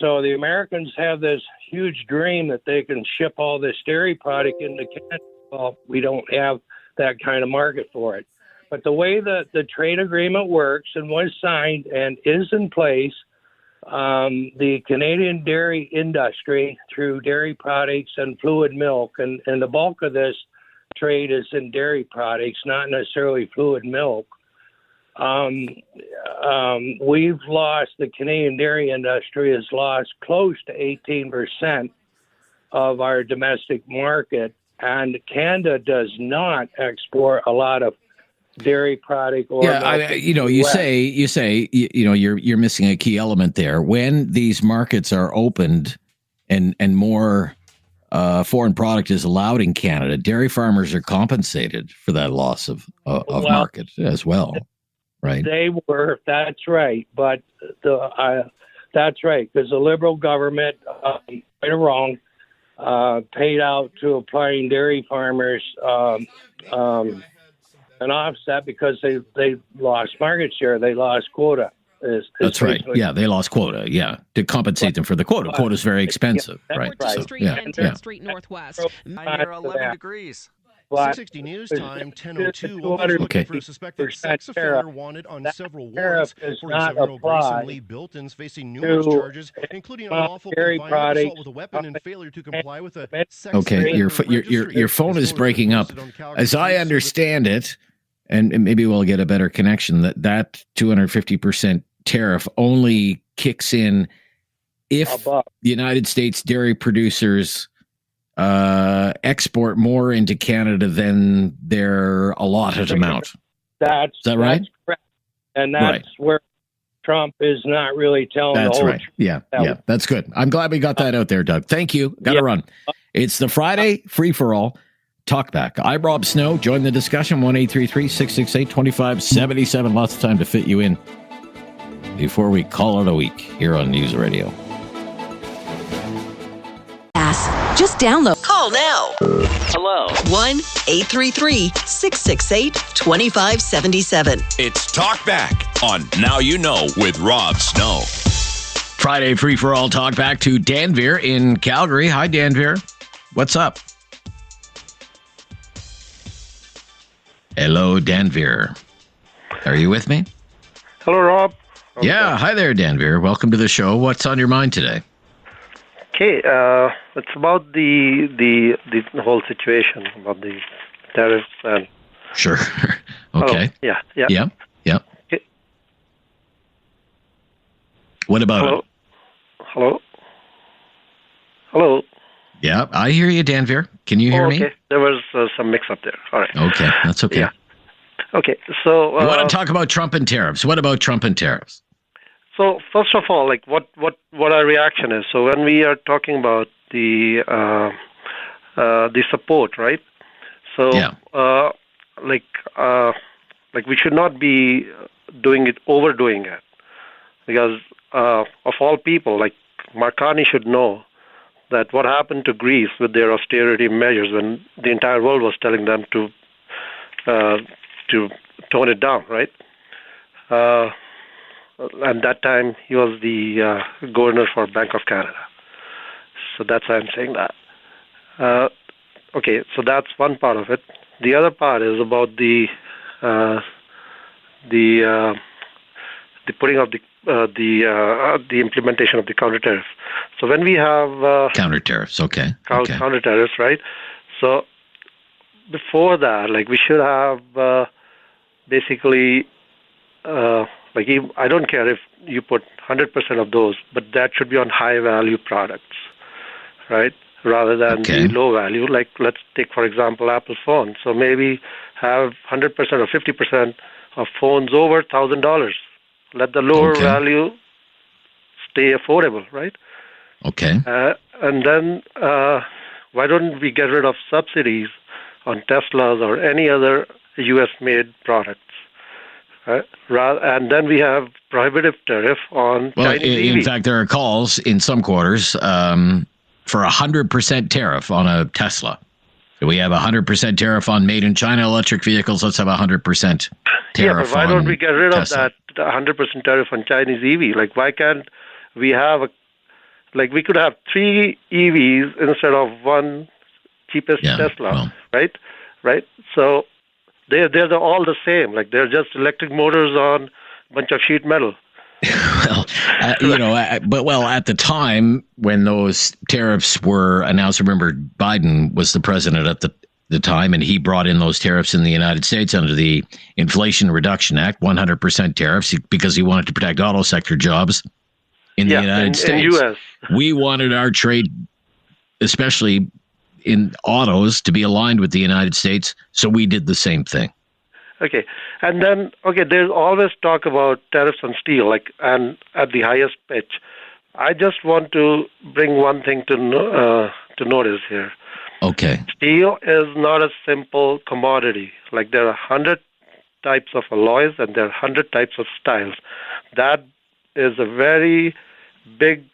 So the Americans have this huge dream that they can ship all this dairy product into Canada. Well, we don't have that kind of market for it. But the way that the trade agreement works and was signed and is in place, the Canadian dairy industry through dairy products and fluid milk, and the bulk of this trade is in dairy products, not necessarily fluid milk. We've lost, the Canadian dairy industry has lost close to 18% of our domestic market, and Canada does not export a lot of dairy product. Or you say you're missing a key element there. When these markets are opened and more foreign product is allowed in Canada, dairy farmers are compensated for that loss of market as well, right? They were. That's right. But that's right, because the Liberal government, right or wrong, paid out to applying dairy farmers an offset because they lost market share. They lost quota. That's right. Yeah, they lost quota. Yeah, to compensate them for the quota. Quota is very expensive, right? 14th Street and 10th Street Northwest. Near 11 degrees. 660 News Time, 10:02. Looking for a suspected sex offender wanted on several warrants. 47-year-old Grayson Lee Bilton's facing numerous charges, including unlawful confinement, assault with a weapon, and failure to comply with a sex. Okay, your phone is breaking up. As I understand it, and maybe we'll get a better connection, that 250% tariff only kicks in if the United States dairy producers export more into Canada than their allotted amount. Is that right? That's correct. And that's where Trump is not really telling the whole truth. Yeah, that's good. I'm glad we got that out there, Doug. Thank you. Got to run. It's the Friday free-for-all Talkback. I'm Rob Snow. Join the discussion, 1-833-668-2577. Lots of time to fit you in before we call it a week here on News Radio. Just download. Call now. Hello. 1-833-668-2577. It's Talkback on Now You Know with Rob Snow. Friday free-for-all talk back to Danveer in Calgary. Hi, Danveer. What's up? Hello, Danveer. Are you with me? Hello, Rob. Yeah, hi there, Danveer. Welcome to the show. What's on your mind today? Okay, it's about the whole situation about the tariffs and. Sure. Okay. Hello. Yeah. Yeah. Okay. What about it? Hello. Yeah, I hear you, Danveer. Can you hear me? Okay. There was some mix-up there. All right. Okay, that's okay. Yeah. Okay, so I want to talk about Trump and tariffs. What about Trump and tariffs? So first of all, like what our reaction is. So when we are talking about the support, right? So like we should not be overdoing it, because of all people, like Mark Carney should know that what happened to Greece with their austerity measures when the entire world was telling them to tone it down, right? And that time he was the governor for Bank of Canada. So that's why I'm saying that. Okay, so that's one part of it. The other part is about the putting of the implementation of the counter tariff. So when we have counter tariffs, okay. Counter tariffs, right? So before that, like we should have basically. I don't care if you put 100% of those, but that should be on high value products, right? Rather than the low value. Like let's take, for example, Apple phones. So maybe have 100% or 50% of phones over $1,000. Let the lower value stay affordable, right? Okay. And then why don't we get rid of subsidies on Teslas or any other U.S.-made products? And then we have prohibitive tariff on Chinese EV. In fact, there are calls in some quarters for 100% tariff on a Tesla. So we have 100% tariff on made in China electric vehicles. Let's have 100% tariff. Yeah, but why don't we get rid Tesla? of that 100% tariff on Chinese EV? Like, why can't we have we could have 3 EVs instead of one cheapest Tesla, right? Right. So. They're all the same. Like they're just electric motors on a bunch of sheet metal. At the time when those tariffs were announced, remember Biden was the president at the time, and he brought in those tariffs in the United States under the Inflation Reduction Act, 100% tariffs, because he wanted to protect auto sector jobs in the United States. In U.S. We wanted our trade, especially in autos, to be aligned with the United States, so we did the same thing. Okay, and then there's always talk about tariffs on steel, and at the highest pitch. I just want to bring one thing to notice here. Okay. Steel is not a simple commodity. Like there are 100 types of alloys and there are 100 types of styles. That is a very big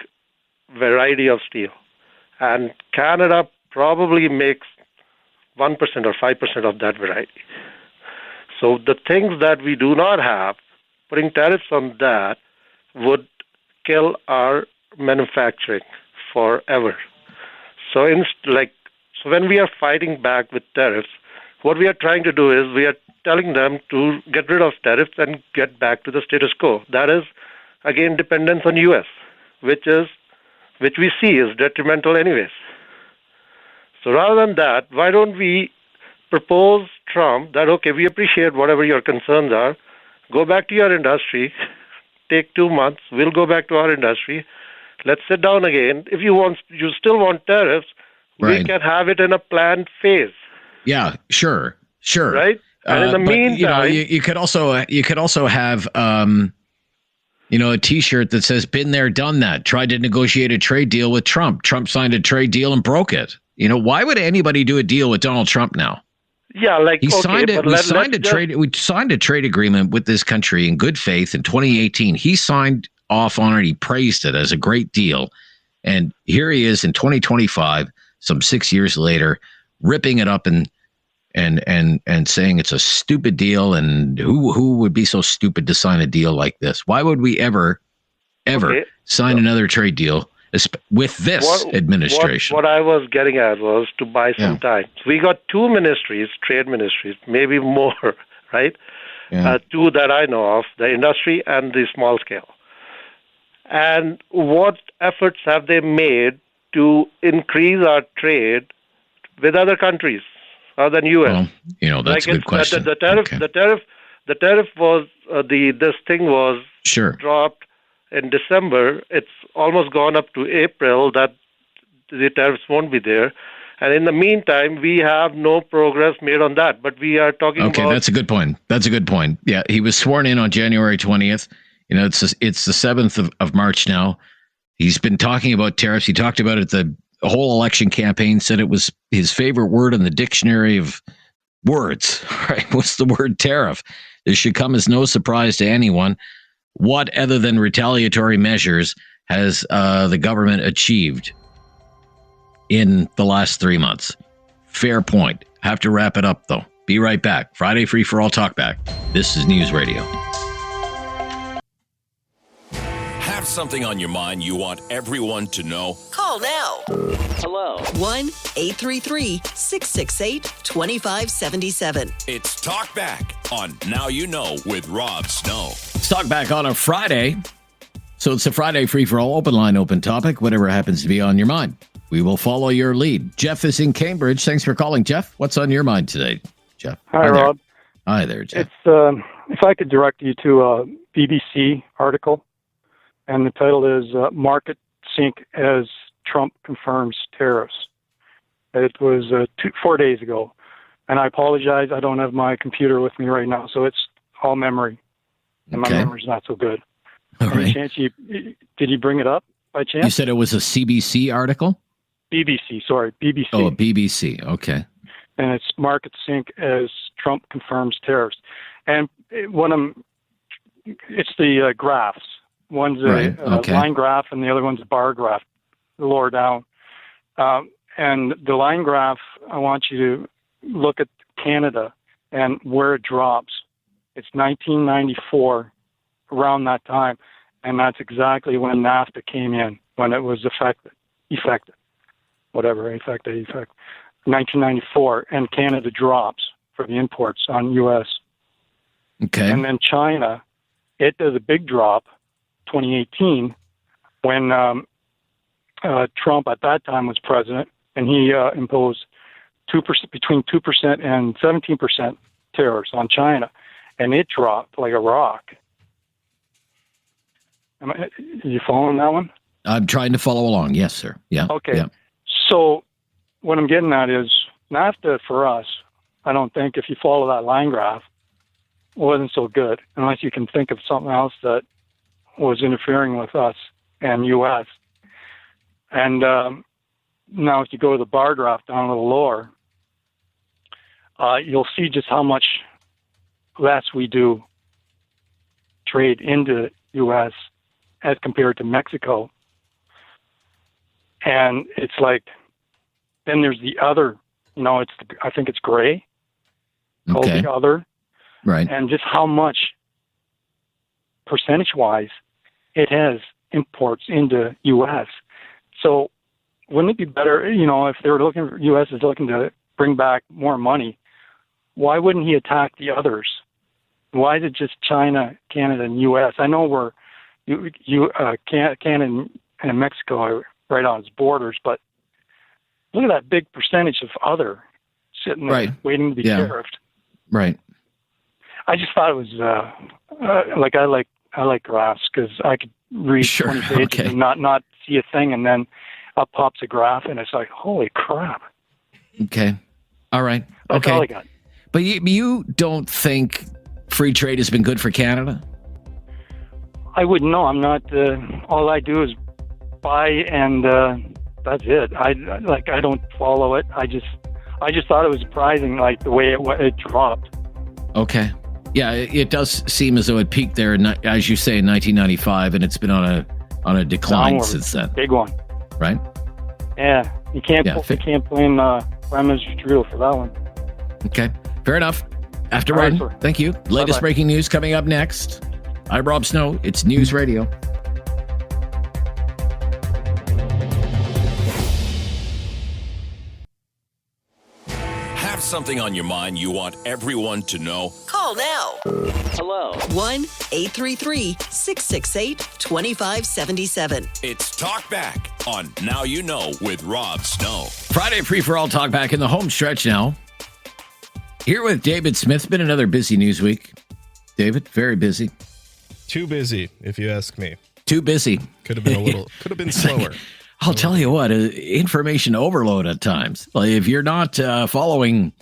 variety of steel, and Canada probably makes 1% or 5% of that variety. So the things that we do not have, putting tariffs on that would kill our manufacturing forever. So when we are fighting back with tariffs, what we are trying to do is we are telling them to get rid of tariffs and get back to the status quo. That is, again, dependence on U.S., which we see is detrimental anyways. So rather than that, why don't we propose Trump that, okay, we appreciate whatever your concerns are, go back to your industry, take 2 months, we'll go back to our industry, let's sit down again. If you still want tariffs, we can have it in a planned phase. Yeah, sure. Right? And in the meantime, you could also have a T-shirt that says "Been there, done that." Tried to negotiate a trade deal with Trump. Trump signed a trade deal and broke it. Why would anybody do a deal with Donald Trump now? Yeah, we signed a trade agreement with this country in good faith in 2018. He signed off on it. He praised it as a great deal, and here he is in 2025, some 6 years later, ripping it up and saying it's a stupid deal, and who would be so stupid to sign a deal like this? Why would we ever sign another trade deal with this administration. What I was getting at was to buy some time. We got two ministries, trade ministries, maybe more, right? Two that I know of, the industry and the small scale. And what efforts have they made to increase our trade with other countries other than U.S.? Well, that's a good question. The tariff was this thing was dropped in December. It's almost gone up to April that the tariffs won't be there. And in the meantime, we have no progress made on that. But we are talking about... Okay, that's a good point. Yeah, he was sworn in on January 20th. It's the 7th of March now. He's been talking about tariffs. He talked about it the whole election campaign, said it was his favorite word in the dictionary of words, right? What's the word tariff? This should come as no surprise to anyone. What other than retaliatory measures has the government achieved in the last 3 months? Fair point. Have to wrap it up, though. Be right back. Friday Free for All Talkback. This is News Radio. Have something on your mind you want everyone to know? Call now. Hello. 1-833-668-2577. It's Talkback on Now You Know with Rob Snow. It's Talkback on a Friday. So it's a Friday Free for All, open line, open topic, whatever happens to be on your mind. We will follow your lead. Jeff is in Cambridge. Thanks for calling, Jeff. What's on your mind today, Jeff? Hi, Rob. Hi there, Jeff. It's if I could direct you to a BBC article, and the title is Market Sink as Trump Confirms Tariffs. It was 4 days ago, and I apologize. I don't have my computer with me right now, so it's all memory, and my memory's not so good. All right. Chance did you bring it up by chance? You said it was a CBC article? BBC, sorry, BBC. Oh, BBC, okay. And it's Market Sink as Trump Confirms Tariffs. And it's the graphs. One's a line graph and the other one's a bar graph, lower down. And the line graph, I want you to look at Canada and where it drops. It's 1994, around that time, and that's exactly when NAFTA came in, when it was effective. 1994, and Canada drops for the imports on U.S. Okay. And then China, it does a big drop, 2018, when Trump at that time was president, and he imposed between 2% and 17% tariffs on China, and it dropped like a rock. Are you following that one? I'm trying to follow along. Yes, sir. Yeah. Okay. Yeah. So what I'm getting at is NAFTA for us, I don't think if you follow that line graph, wasn't so good, unless you can think of something else that was interfering with us and U.S. And now if you go to the bar graph down a little lower, you'll see just how much less we do trade into U.S. as compared to Mexico. And it's like, then there's the other, I think it's gray, called the other. Right. And just how much percentage-wise it has imports into U.S. So wouldn't it be better, if they were U.S. is looking to bring back more money, why wouldn't he attack the others? Why is it just China, Canada, and U.S.? I know Canada and Mexico are right on its borders, but look at that big percentage of other sitting there waiting to be tariffed. Right. I just thought it was I like graphs because I could read 20 pages and not see a thing, and then up pops a graph, and it's like, holy crap. Okay. All right. That's all I got. But you don't think free trade has been good for Canada? I wouldn't know. I'm not. All I do is buy, and that's it. I don't follow it. I just thought it was surprising, like the way it dropped. Okay. Yeah, it does seem as though it peaked there, as you say, in 1995, and it's been on a decline since then. Big one. Right? Yeah. You can't blame Prime Minister Trudeau for that one. Okay. Fair enough. After one. Thank you. Latest breaking news coming up next. I'm Rob Snow. It's News Radio. something on your mind you want everyone to know? Call now. Hello. 1-833-668-2577. It's Talkback on Now You Know with Rob Snow. Friday free-for-all Talkback in the home stretch now. Here with David Smith. Been another busy news week. David, very busy. Too busy, if you ask me. Too busy. Could have been slower. I'll tell you what, information overload at times. Like if you're not following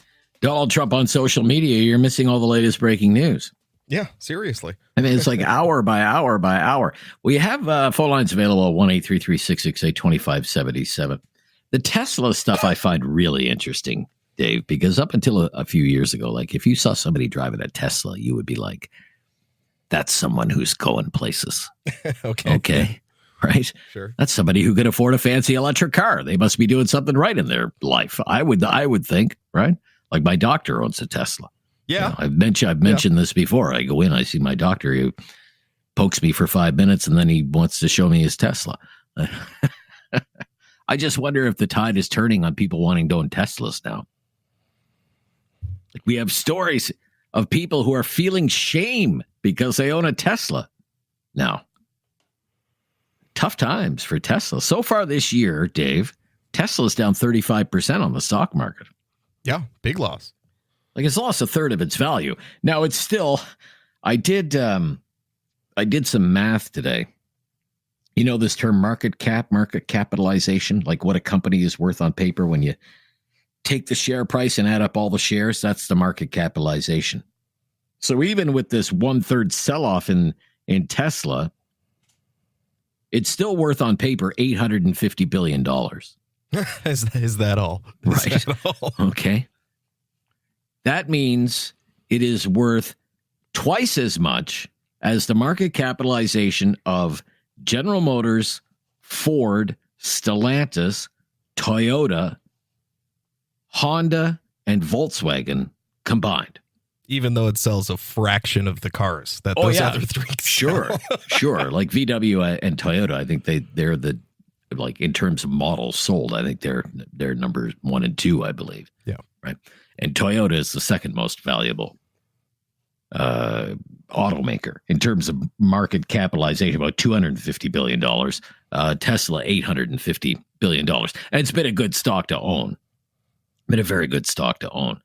Donald Trump on social media, you're missing all the latest breaking news. Yeah, seriously. I mean, it's like hour by hour by hour. We have phone lines available at 1-833-668-2577. The Tesla stuff I find really interesting, Dave, because up until a few years ago, like if you saw somebody driving a Tesla, you would be like, that's someone who's going places. Okay. Right? Sure. That's somebody who could afford a fancy electric car. They must be doing something right in their life. I would think, right? Like my doctor owns a Tesla. Yeah. I've mentioned this before. I go in, I see my doctor, he pokes me for 5 minutes, and then he wants to show me his Tesla. I just wonder if the tide is turning on people wanting to own Teslas now. Like we have stories of people who are feeling shame because they own a Tesla now. Tough times for Tesla. So far this year, Dave, Tesla's down 35% on the stock market. Yeah, big loss. Like it's lost a third of its value. Now it's still, I did some math today. You know this term market capitalization, like what a company is worth on paper when you take the share price and add up all the shares, that's the market capitalization. So even with this 1/3 sell-off in Tesla, it's still worth on paper $850 billion. Is that all? Right. That all? Okay. That means it is worth twice as much as the market capitalization of General Motors, Ford, Stellantis, Toyota, Honda, and Volkswagen combined. Even though it sells a fraction of the cars that those other three sell. Sure. Like VW and Toyota, I think they're the, like in terms of models sold, I think they're numbers 1 and 2, I believe. Yeah. Right. And Toyota is the second most valuable automaker in terms of market capitalization, about $250 billion. Tesla, $850 billion. And it's been a good stock to own. Been a very good stock to own.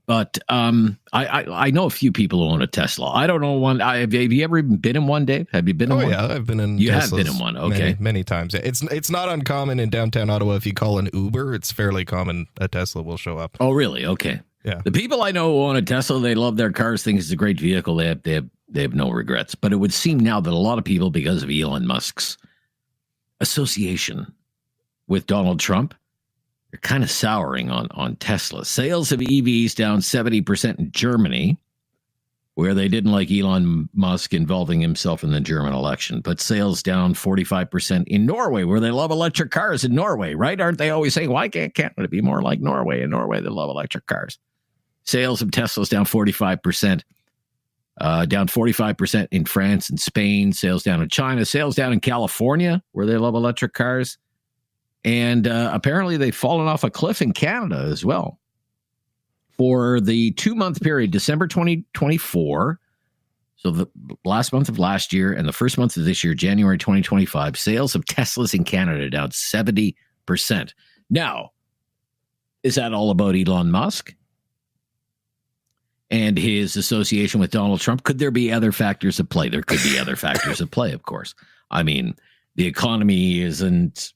But I know a few people who own a Tesla. I don't know one. Have you ever been in one, Dave? Have you been in one? Yeah, I've been in. You Teslas have been in one. Okay, many times. It's not uncommon in downtown Ottawa. If you call an Uber, it's fairly common a Tesla will show up. Oh, really? Okay. Yeah. The people I know who own a Tesla, they love their cars. Think it's a great vehicle. They have no regrets. But it would seem now that a lot of people, because of Elon Musk's association with Donald Trump, they're kind of souring on Tesla. Sales of EVs down 70% in Germany, where they didn't like Elon Musk involving himself in the German election. But sales down 45% in Norway, where they love electric cars in Norway, right? Aren't they always saying, why can't Canada be more like Norway? In Norway, they love electric cars. Sales of Teslas down 45%. Down 45% in France and Spain. Sales down in China. Sales down in California, where they love electric cars. And apparently they've fallen off a cliff in Canada as well. For the 2-month period, December 2024, so the last month of last year and the first month of this year, January 2025, sales of Teslas in Canada down 70%. Now, is that all about Elon Musk and his association with Donald Trump? Could there be other factors at play? There could be other factors at play, of course. I mean, the economy isn't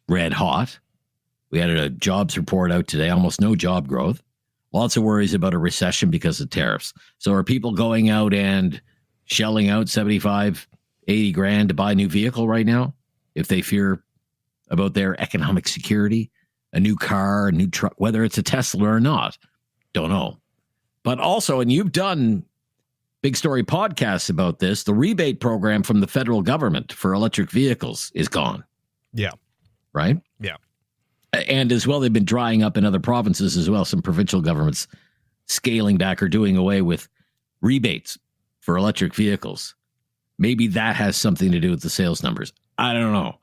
red hot. We had a jobs report out today, almost no job growth. Lots of worries about a recession because of tariffs. So are people going out and shelling out 75, 80 grand to buy a new vehicle right now if they fear about their economic security? A new car, a new truck, whether it's a Tesla or not, don't know. But also, and you've done big story podcasts about this, the rebate program from the federal government for electric vehicles is gone. Yeah. Right? Yeah. And as well, they've been drying up in other provinces as well. Some provincial governments scaling back or doing away with rebates for electric vehicles. Maybe that has something to do with the sales numbers. I don't know.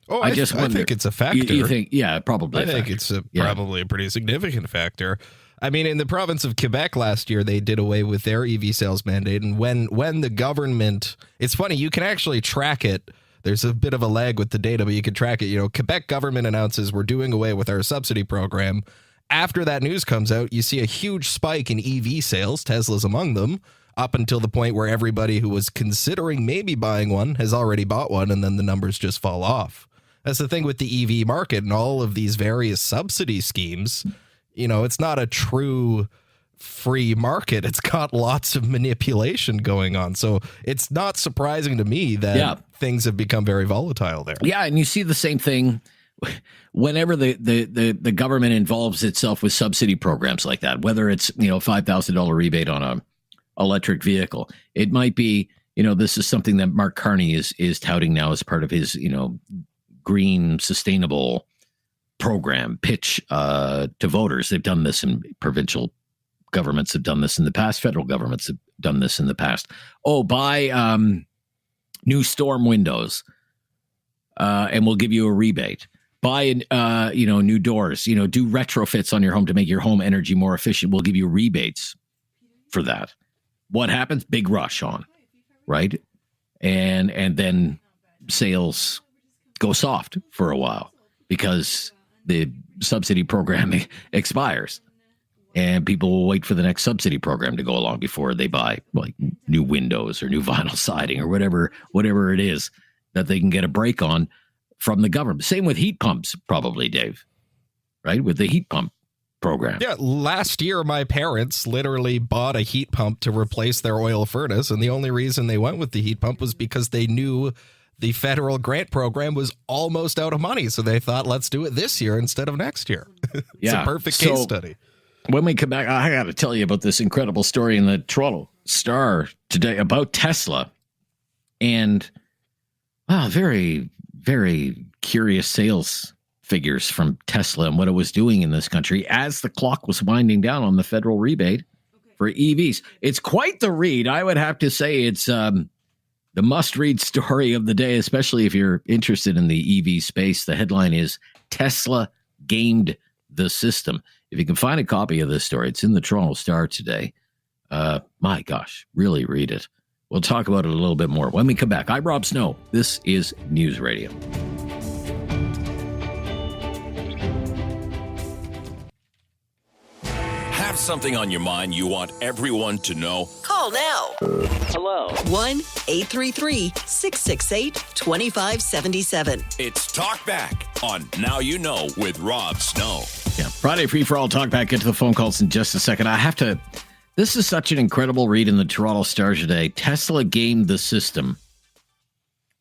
Oh, I just wonder. I think it's a factor. You think? Yeah, probably. I think it's probably a pretty significant factor. I mean, in the province of Quebec last year, they did away with their EV sales mandate. And when the government, it's funny, you can actually track it. There's a bit of a lag with the data, but you can track it. You know, Quebec government announces we're doing away with our subsidy program. After that news comes out, you see a huge spike in EV sales, Tesla's among them, up until the point where everybody who was considering maybe buying one has already bought one, and then the numbers just fall off. That's the thing with the EV market and all of these various subsidy schemes. You know, it's not a true free market. It's got lots of manipulation going on. So it's not surprising to me that things have become very volatile there. Yeah, and you see the same thing whenever the government involves itself with subsidy programs like that, whether it's, you know, $5,000 rebate on a electric vehicle. It might be, you know, this is something that Mark Carney is touting now as part of his, you know, green sustainable program pitch to voters. They've done this in provincial governments, have done this in the past. Federal governments have done this in the past. Oh, buy new storm windows and we'll give you a rebate. Buy, you know, new doors, you know, do retrofits on your home to make your home energy more efficient. We'll give you rebates for that. What happens? Big rush on, right? And then sales go soft for a while because the subsidy program expires and people will wait for the next subsidy program to go along before they buy like new windows or new vinyl siding or whatever it is that they can get a break on from the government. Same with heat pumps, probably, Dave, right? With the heat pump program. Yeah, last year my parents literally bought a heat pump to replace their oil furnace, and the only reason they went with the heat pump was because they knew the federal grant program was almost out of money, so they thought, let's do it this year instead of next year. It's a perfect case study. When we come back, I got to tell you about this incredible story in the Toronto Star today about Tesla and very, very curious sales figures from Tesla and what it was doing in this country as the clock was winding down on the federal rebate for EVs. It's quite the read. I would have to say it's the must-read story of the day, especially if you're interested in the EV space. The headline is Tesla Gamed the System. If you can find a copy of this story, it's in the Toronto Star today. My gosh, really read it. We'll talk about it a little bit more when we come back. I'm Rob Snow. This is News Radio. Have something on your mind you want everyone to know? Call now. Hello. 1-833-668-2577. It's Talkback on Now You Know with Rob Snow. Yeah, Friday Free for All Talkback. Get to the phone calls in just a second. I have to... This is such an incredible read in the Toronto Star today. Tesla gamed the system.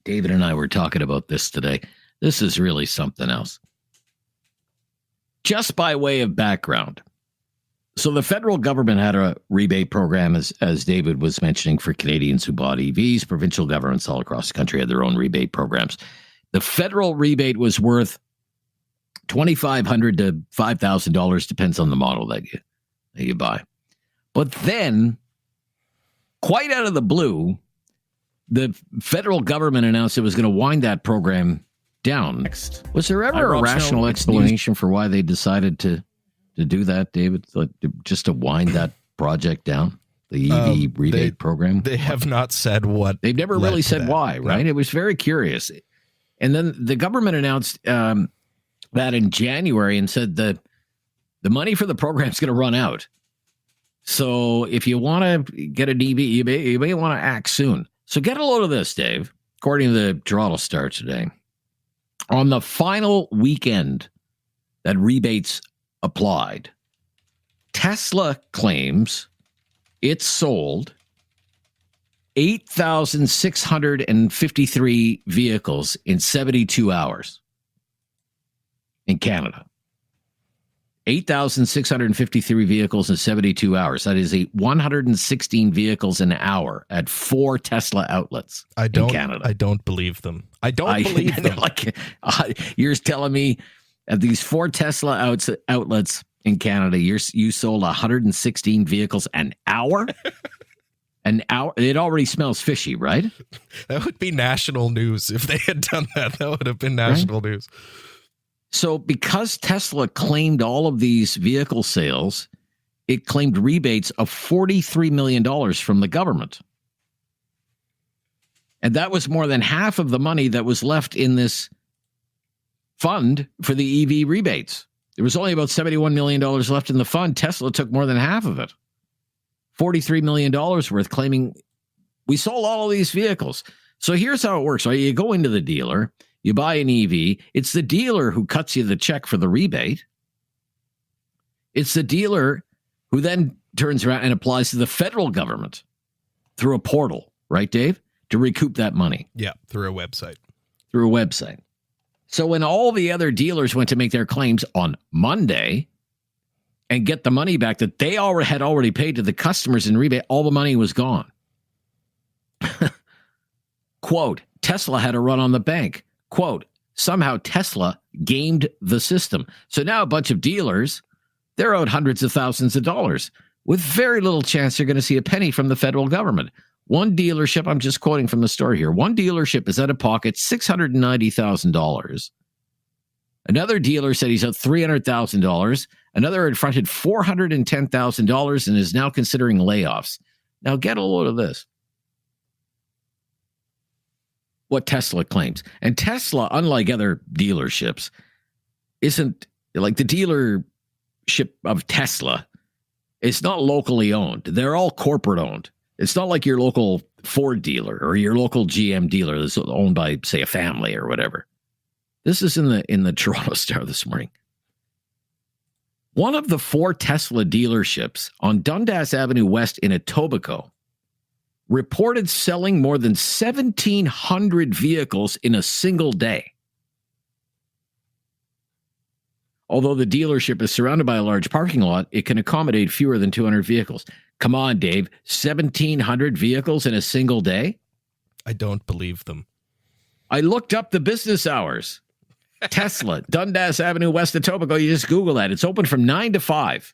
David and I were talking about this today. This is really something else. Just by way of background. So the federal government had a rebate program, as David was mentioning, for Canadians who bought EVs. Provincial governments all across the country had their own rebate programs. The federal rebate was worth $2,500 to $5,000, depends on the model that you buy. But then, quite out of the blue, the federal government announced it was going to wind that program down. Was there ever a rational explanation for why they decided to do that, David? Like, just to wind that project down, the EV rebate program? They have not said what. They've never really said why, right? No. It was very curious. And then the government announced that in January and said that the money for the program is going to run out. So if you want to get an EV, you may want to act soon. So get a load of this, Dave. According to the Toronto Star today, on the final weekend that rebates applied, Tesla claims it sold 8,653 vehicles in 72 hours in Canada. 8,653 vehicles in 72 hours. That is 116 vehicles an hour at 4 Tesla outlets in Canada. I don't believe them. I don't believe them. You're telling me at these 4 Tesla outlets in Canada, you sold 116 vehicles an hour? an hour. It already smells fishy, right? That would be national news if they had done that. That would have been national news. So because Tesla claimed all of these vehicle sales, it claimed rebates of $43 million from the government. And that was more than half of the money that was left in this fund for the EV rebates. There was only about $71 million left in the fund. Tesla took more than half of it. $43 million worth, claiming we sold all of these vehicles. So here's how it works. Right? You go into the dealer, you buy an EV. It's the dealer who cuts you the check for the rebate. It's the dealer who then turns around and applies to the federal government through a portal, right, Dave? To recoup that money. Yeah, through a website. Through a website. So when all the other dealers went to make their claims on Monday and get the money back that they had already paid to the customers in rebate, all the money was gone. Quote, Tesla had a run on the bank. Quote, somehow Tesla gamed the system. So now a bunch of dealers, they're owed hundreds of thousands of dollars with very little chance they're going to see a penny from the federal government. One dealership, I'm just quoting from the story here, one dealership is out of pocket $690,000. Another dealer said he's out $300,000. Another had fronted $410,000 and is now considering layoffs. Now get a load of this. What Tesla claims. And Tesla, unlike other dealerships, isn't like the dealership of Tesla. It's not locally owned. They're all corporate owned. It's not like your local Ford dealer or your local GM dealer that's owned by, say, a family or whatever. This is in the Toronto Star this morning. One of the 4 Tesla dealerships on Dundas Avenue West in Etobicoke reported selling more than 1,700 vehicles in a single day. Although the dealership is surrounded by a large parking lot, it can accommodate fewer than 200 vehicles. Come on, Dave. 1,700 vehicles in a single day? I don't believe them. I looked up the business hours. Tesla, Dundas Avenue West, Etobicoke. You just Google that. It's open from 9 to 5.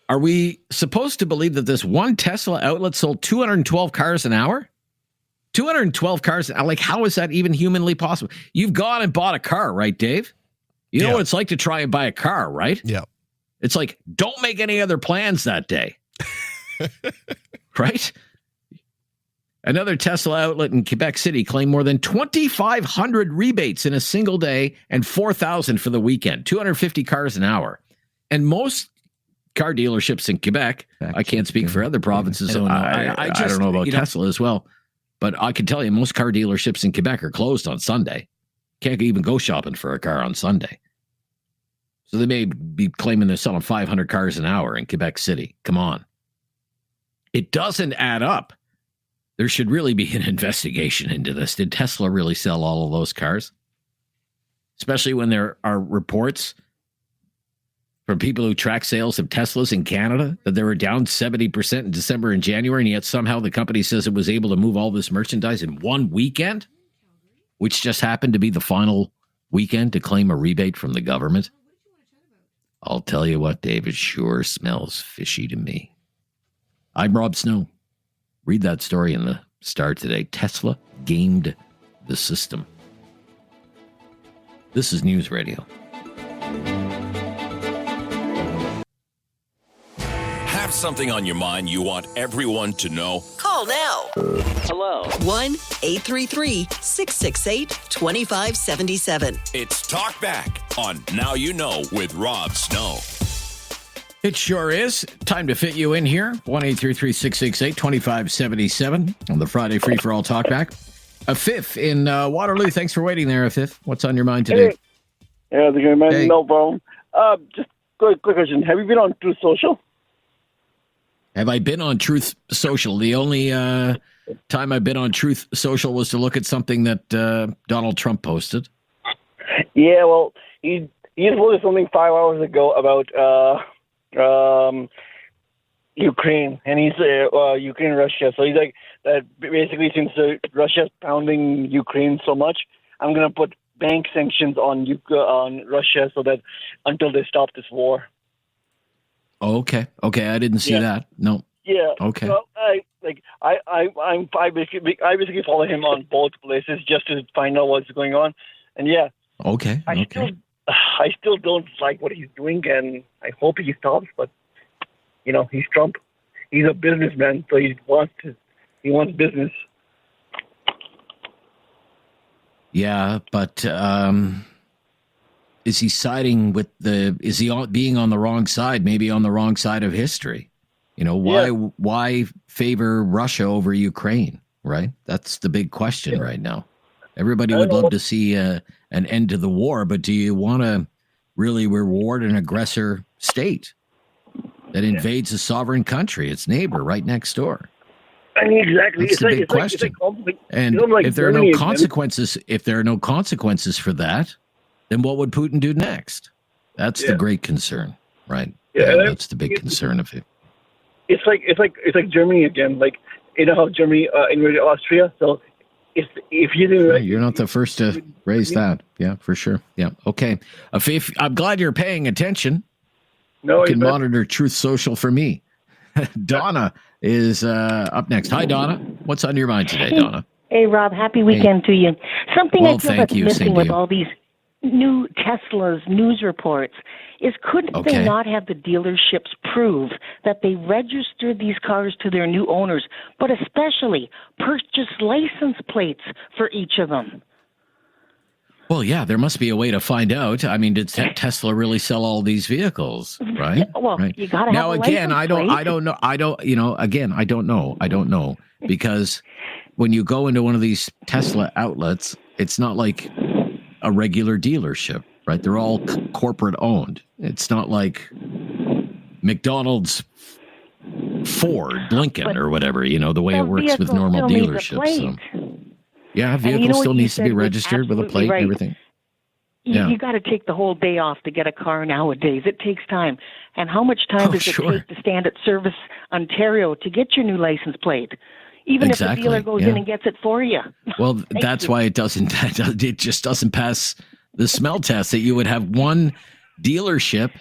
Are we supposed to believe that this one Tesla outlet sold 212 cars an hour? 212 cars. Like, how is that even humanly possible? You've gone and bought a car, right, Dave? You know what it's like to try and buy a car, right? Yeah. It's like, don't make any other plans that day. Right? Another Tesla outlet in Quebec City claimed more than 2,500 rebates in a single day and 4,000 for the weekend. 250 cars an hour. And most car dealerships in Quebec, I can't speak for other provinces, so I don't know about Tesla as well. But I can tell you, most car dealerships in Quebec are closed on Sunday. Can't even go shopping for a car on Sunday. So they may be claiming they're selling 500 cars an hour in Quebec City. Come on. It doesn't add up. There should really be an investigation into this. Did Tesla really sell all of those cars? Especially when there are reports from people who track sales of Teslas in Canada that they were down 70% in December and January, and yet somehow the company says it was able to move all this merchandise in one weekend, which just happened to be the final weekend to claim a rebate from the government. I'll tell you what, David, sure smells fishy to me. I'm Rob Snow. Read that story in the Star today. Tesla gamed the system. This is News Radio. Have something on your mind you want everyone to know? Call now. Hello. 1-833-668-2577. It's Talkback on Now You Know with Rob Snow. It sure is. Time to fit you in here. 1-833-668-2577 on the Friday Free for All Talkback. Afif in Waterloo. Thanks for waiting there, Afif. What's on your mind today? Hey. How's it going, man? Hey. No problem. Just quick question. Have you been on Truth Social? Have I been on Truth Social? The only time I've been on Truth Social was to look at something that Donald Trump posted. Yeah, well, he posted something 5 hours ago about Ukraine, and he's Ukraine, Russia. So he's like, that basically, since Russia's pounding Ukraine so much, I'm going to put bank sanctions on Russia so that until they stop this war. Oh, okay. I didn't see that. No. Yeah. Okay. So I basically follow him on both places just to find out what's going on, and yeah. Okay. I still don't like what he's doing, and I hope he stops. But he's Trump. He's a businessman, so he wants business. Yeah, but is he siding with is he being on the wrong side, maybe on the wrong side of history? Why favor Russia over Ukraine, right? That's the big question right now. Everybody would love to see an end to the war, but do you want to really reward an aggressor state that invades a sovereign country, its neighbor right next door? I mean, exactly. That's the big question. And if there are no consequences, for that, then what would Putin do next? That's the great concern, right? Yeah, that's the big concern of it. It's like Germany again. Like how Germany invaded Austria. So if you do, you're not the first to raise that. Yeah, for sure. Yeah. Okay. I'm glad you're paying attention. No, you can monitor Truth Social for me. Donna is up next. Hi, Donna. What's on your mind today, Donna? Hey, Rob. Happy weekend to you. Something I feel that's missing with all these new Tesla's news reports is couldn't they not have the dealerships prove that they registered these cars to their new owners, but especially purchase license plates for each of them? Well, yeah, there must be a way to find out. I mean, did Tesla really sell all these vehicles? Right. Well, right. You got to now have a again. I don't know. I don't know because when you go into one of these Tesla outlets, it's not like a regular dealership, right? They're all corporate owned. It's not like McDonald's, Ford, Lincoln, or whatever. The way it works with normal dealerships. So. Yeah, vehicle still needs to be registered with a plate and everything. You got to take the whole day off to get a car nowadays. It takes time. And how much time does it take to stand at Service Ontario to get your new license plate? Even if the dealer goes in and gets it for you. Well, that's why it just doesn't pass the smell test, that you would have one dealership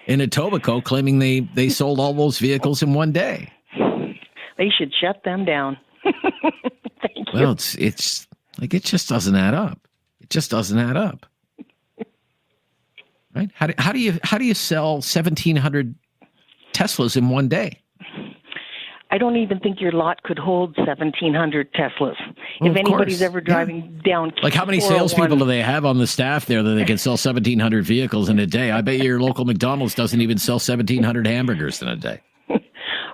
in Etobicoke claiming they sold all those vehicles in one day. They should shut them down. Thank you. Well, it's like it just doesn't add up. It just doesn't add up. Right? How do you sell 1,700 Teslas in one day? I don't even think your lot could hold 1,700 Teslas. If anybody's ever driving down, like how many salespeople do they have on the staff there that they can sell 1,700 vehicles in a day? I bet your local McDonald's doesn't even sell 1,700 hamburgers in a day.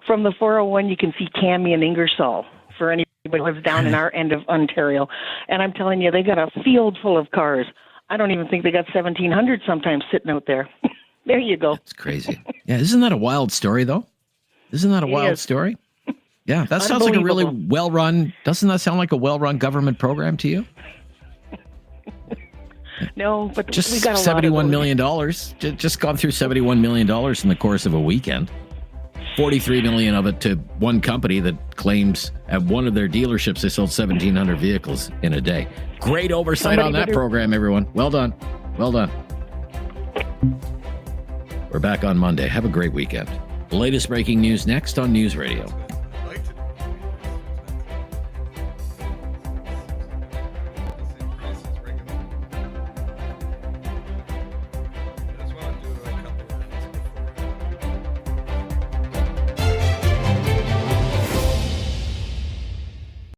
From the 401, you can see Cami and Ingersoll for anybody who lives down in our end of Ontario. And I'm telling you, they got a field full of cars. I don't even think they got 1,700 sometimes sitting out there. There you go. It's crazy. Yeah, isn't that a wild story, though? Isn't that a wild story? Yeah, that sounds like a really well-run, doesn't that sound like a well-run government program to you? No, but just we got a $71 million. Just gone through $71 million in the course of a weekend. 43 million of it to one company that claims at one of their dealerships they sold 1,700 vehicles in a day. Great oversight on that program, everyone. Well done. Well done. We're back on Monday. Have a great weekend. The latest breaking news next on News Radio.